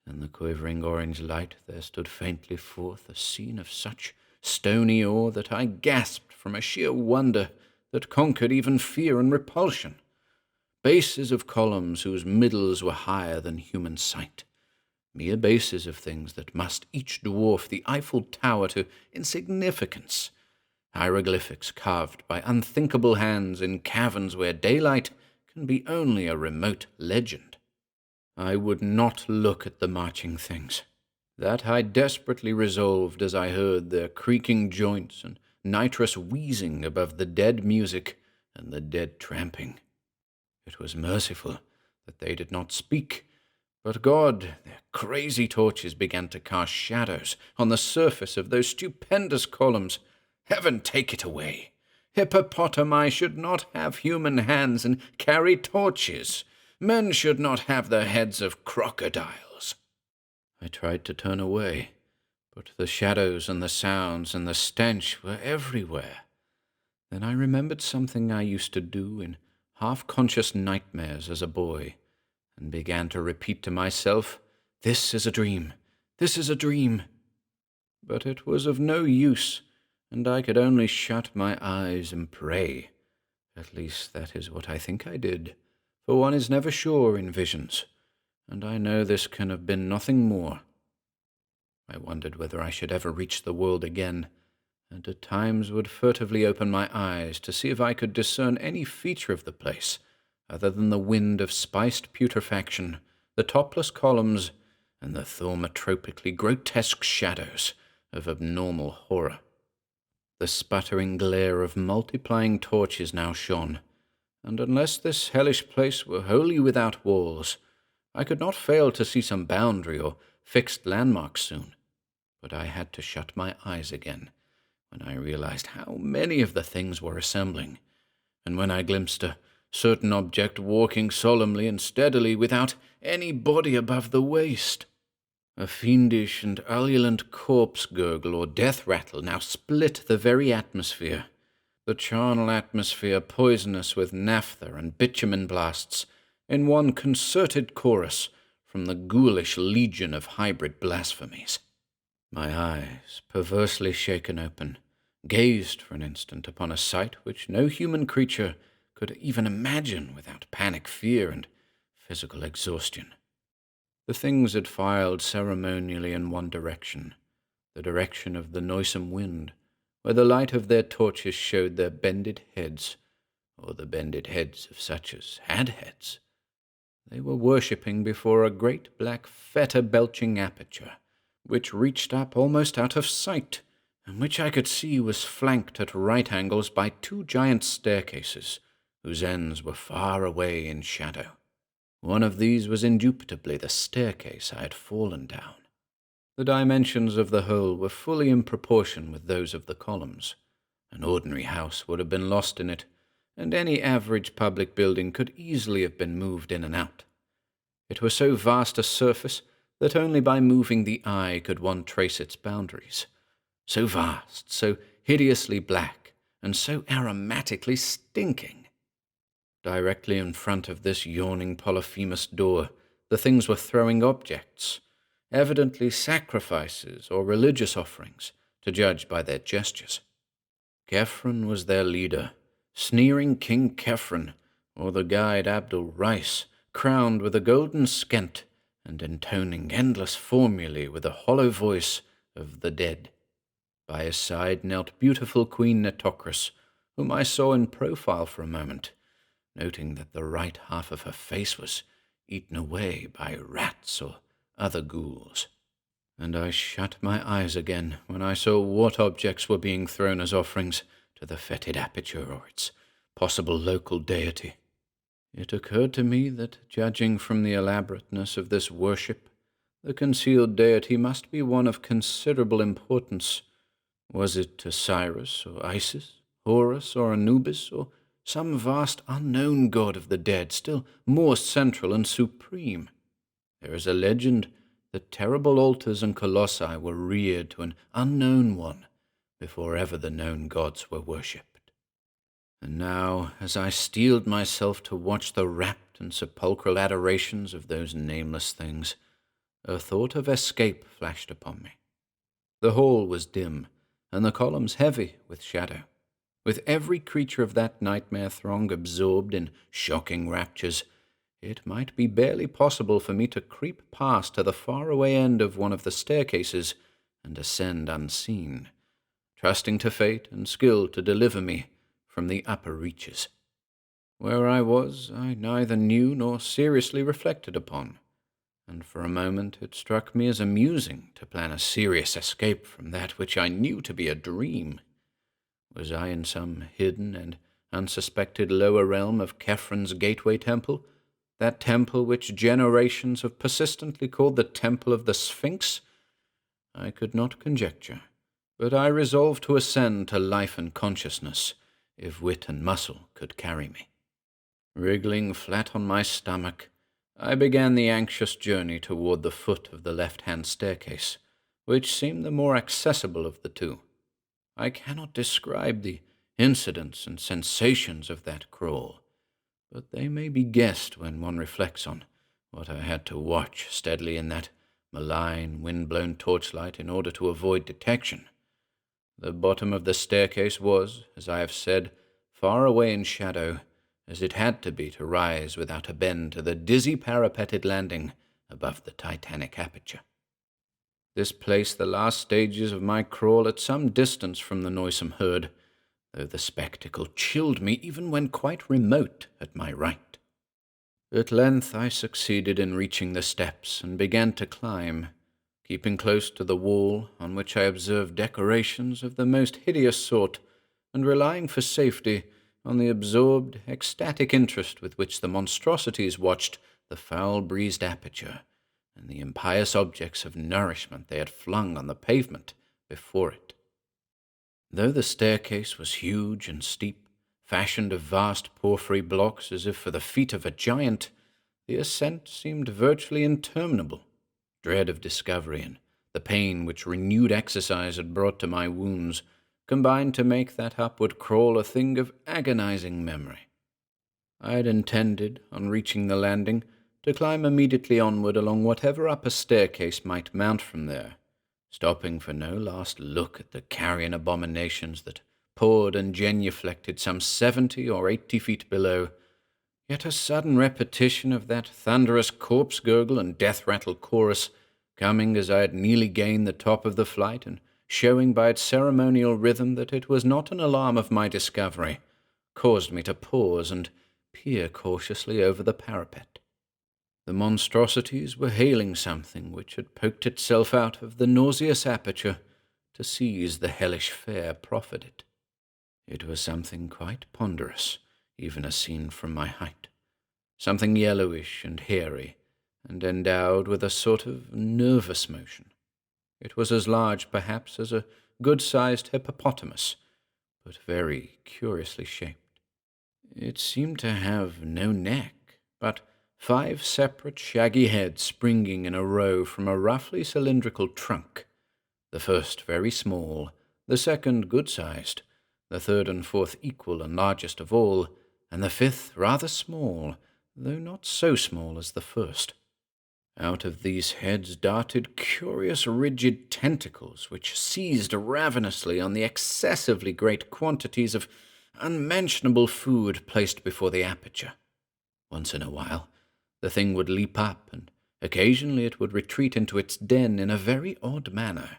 In the quivering orange light there stood faintly forth a scene of such stony awe that I gasped from a sheer wonder that conquered even fear and repulsion. bases of columns whose middles were higher than human sight, mere bases of things that must each dwarf the Eiffel Tower to insignificance, hieroglyphics carved by unthinkable hands in caverns where daylight can be only a remote legend. I would not look at the marching things. That I desperately resolved as I heard their creaking joints and nitrous wheezing above the dead music and the dead tramping. It was merciful that they did not speak, but God, their crazy torches began to cast shadows on the surface of those stupendous columns. Heaven take it away! Hippopotami should not have human hands and carry torches. Men should not have the heads of crocodiles. I tried to turn away, but the shadows and the sounds and the stench were everywhere. Then I remembered something I used to do in half-conscious nightmares as a boy, and began to repeat to myself, "This is a dream, this is a dream." But it was of no use, and I could only shut my eyes and pray. At least that is what I think I did, for one is never sure in visions, and I know this can have been nothing more. I wondered whether I should ever reach the world again, and at times would furtively open my eyes to see if I could discern any feature of the place, other than the wind of spiced putrefaction, the topless columns, and the thaumatropically grotesque shadows of abnormal horror. The sputtering glare of multiplying torches now shone, and unless this hellish place were wholly without walls, I could not fail to see some boundary or fixed landmark soon. But I had to shut my eyes again when I realized how many of the things were assembling, and when I glimpsed a certain object walking solemnly and steadily without any body above the waist. A fiendish and ululent corpse gurgle or death rattle now split the very atmosphere, the charnel atmosphere poisonous with naphtha and bitumen blasts, in one concerted chorus from the ghoulish legion of hybrid blasphemies. My eyes, perversely shaken open, gazed for an instant upon a sight which no human creature could even imagine without panic fear and physical exhaustion. The things had filed ceremonially in one direction, the direction of the noisome wind, where the light of their torches showed their bended heads, or the bended heads of such as had heads. They were worshipping before a great black fetor-belching aperture, which reached up almost out of sight, and which I could see was flanked at right angles by two giant staircases, whose ends were far away in shadow. One of these was indubitably the staircase I had fallen down. The dimensions of the whole were fully in proportion with those of the columns. An ordinary house would have been lost in it, and any average public building could easily have been moved in and out. It was so vast a surface that only by moving the eye could one trace its boundaries. So vast, so hideously black, and so aromatically stinking. Directly in front of this yawning Polyphemus door, the things were throwing objects, evidently sacrifices or religious offerings, to judge by their gestures. Khephren was their leader, sneering King Khephren, or the guide Abdul Rice, crowned with a golden skent, and intoning endless formulae with the hollow voice of the dead. By his side knelt beautiful Queen Nitocris, whom I saw in profile for a moment, noting that the right half of her face was eaten away by rats or other ghouls. And I shut my eyes again when I saw what objects were being thrown as offerings to the fetid aperture or its possible local deity. It occurred to me that, judging from the elaborateness of this worship, the concealed deity must be one of considerable importance. Was it Osiris or Isis, Horus or Anubis, or some vast unknown god of the dead, still more central and supreme? There is a legend that terrible altars and colossi were reared to an unknown one before ever the known gods were worshipped. And now, as I steeled myself to watch the rapt and sepulchral adorations of those nameless things, a thought of escape flashed upon me. The hall was dim, and the columns heavy with shadow. With every creature of that nightmare throng absorbed in shocking raptures, it might be barely possible for me to creep past to the faraway end of one of the staircases and ascend unseen, trusting to fate and skill to deliver me from the upper reaches. Where I was, I neither knew nor seriously reflected upon, and for a moment it struck me as amusing to plan a serious escape from that which I knew to be a dream. Was I in some hidden and unsuspected lower realm of Kefren's gateway temple, that temple which generations have persistently called the Temple of the Sphinx? I could not conjecture, but I resolved to ascend to life and consciousness, if wit and muscle could carry me. Wriggling flat on my stomach, I began the anxious journey toward the foot of the left-hand staircase, which seemed the more accessible of the two. I cannot describe the incidents and sensations of that crawl, but they may be guessed when one reflects on what I had to watch steadily in that malign, wind-blown torchlight in order to avoid detection. The bottom of the staircase was, as I have said, far away in shadow, as it had to be to rise without a bend to the dizzy parapeted landing above the titanic aperture. This placed the last stages of my crawl at some distance from the noisome herd, though the spectacle chilled me even when quite remote at my right. At length I succeeded in reaching the steps and began to climb, keeping close to the wall on which I observed decorations of the most hideous sort, and relying for safety on the absorbed, ecstatic interest with which the monstrosities watched the foul-breezed aperture and the impious objects of nourishment they had flung on the pavement before it. Though the staircase was huge and steep, fashioned of vast porphyry blocks as if for the feet of a giant, the ascent seemed virtually interminable. Dread of discovery and the pain which renewed exercise had brought to my wounds combined to make that upward crawl a thing of agonizing memory. I had intended, on reaching the landing, to climb immediately onward along whatever upper staircase might mount from there, stopping for no last look at the carrion abominations that poured and genuflected some 70 or 80 feet below. Yet a sudden repetition of that thunderous corpse gurgle and death-rattle chorus, coming as I had nearly gained the top of the flight and showing by its ceremonial rhythm that it was not an alarm of my discovery, caused me to pause and peer cautiously over the parapet. The monstrosities were hailing something which had poked itself out of the nauseous aperture to seize the hellish fare proffered it. It was something quite ponderous, even as seen from my height, something yellowish and hairy, and endowed with a sort of nervous motion. It was as large, perhaps, as a good-sized hippopotamus, but very curiously shaped. It seemed to have no neck, but 5 separate shaggy heads springing in a row from a roughly cylindrical trunk, the first very small, the second good-sized, the third and fourth equal and largest of all, and the fifth rather small, though not so small as the first. Out of these heads darted curious rigid tentacles which seized ravenously on the excessively great quantities of unmentionable food placed before the aperture. Once in a while, the thing would leap up, and occasionally it would retreat into its den in a very odd manner.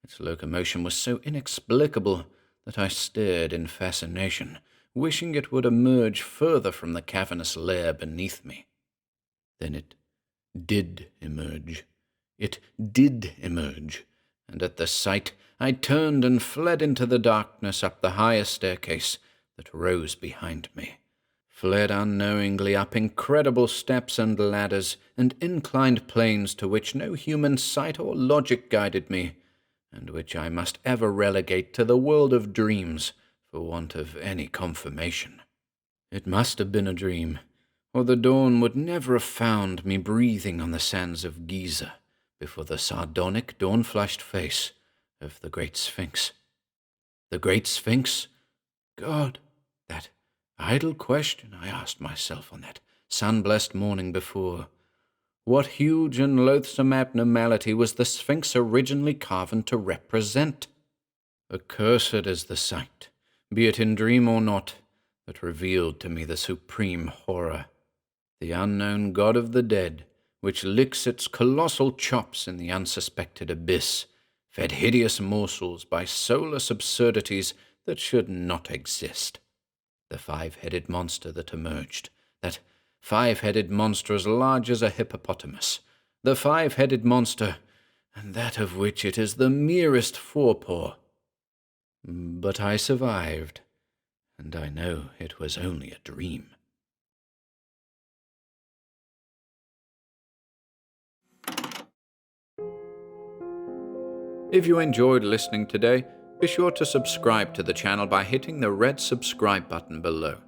Its locomotion was so inexplicable that I stared in fascination, wishing it would emerge further from the cavernous lair beneath me. Then it did emerge. It did emerge, and at the sight I turned and fled into the darkness up the higher staircase that rose behind me, fled unknowingly up incredible steps and ladders and inclined planes to which no human sight or logic guided me, and which I must ever relegate to the world of dreams for want of any confirmation. It must have been a dream, or the dawn would never have found me breathing on the sands of Giza before the sardonic, dawn-flushed face of the Great Sphinx. The Great Sphinx? God, that idle question I asked myself on that sun-blessed morning before. What huge and loathsome abnormality was the Sphinx originally carven to represent? Accursed is the sight, be it in dream or not, that revealed to me the supreme horror, the unknown god of the dead, which licks its colossal chops in the unsuspected abyss, fed hideous morsels by soulless absurdities that should not exist. The five-headed monster that emerged, that five-headed monster as large as a hippopotamus, the five-headed monster, and that of which it is the merest forepaw. But I survived, and I know it was only a dream. If you enjoyed listening today, be sure to subscribe to the channel by hitting the red subscribe button below.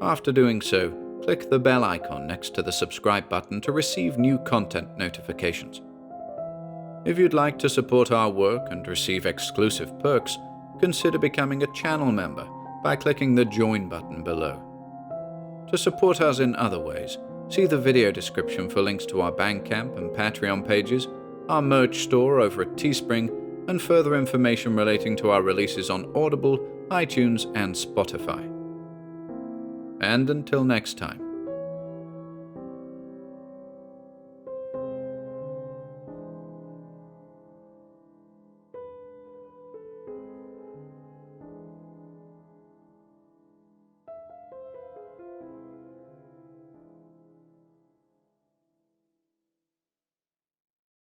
After doing so, click the bell icon next to the subscribe button to receive new content notifications. If you'd like to support our work and receive exclusive perks, consider becoming a channel member by clicking the join button below. To support us in other ways, see the video description for links to our Bandcamp and Patreon pages, our merch store over at Teespring, and further information relating to our releases on Audible, iTunes, and Spotify. And until next time,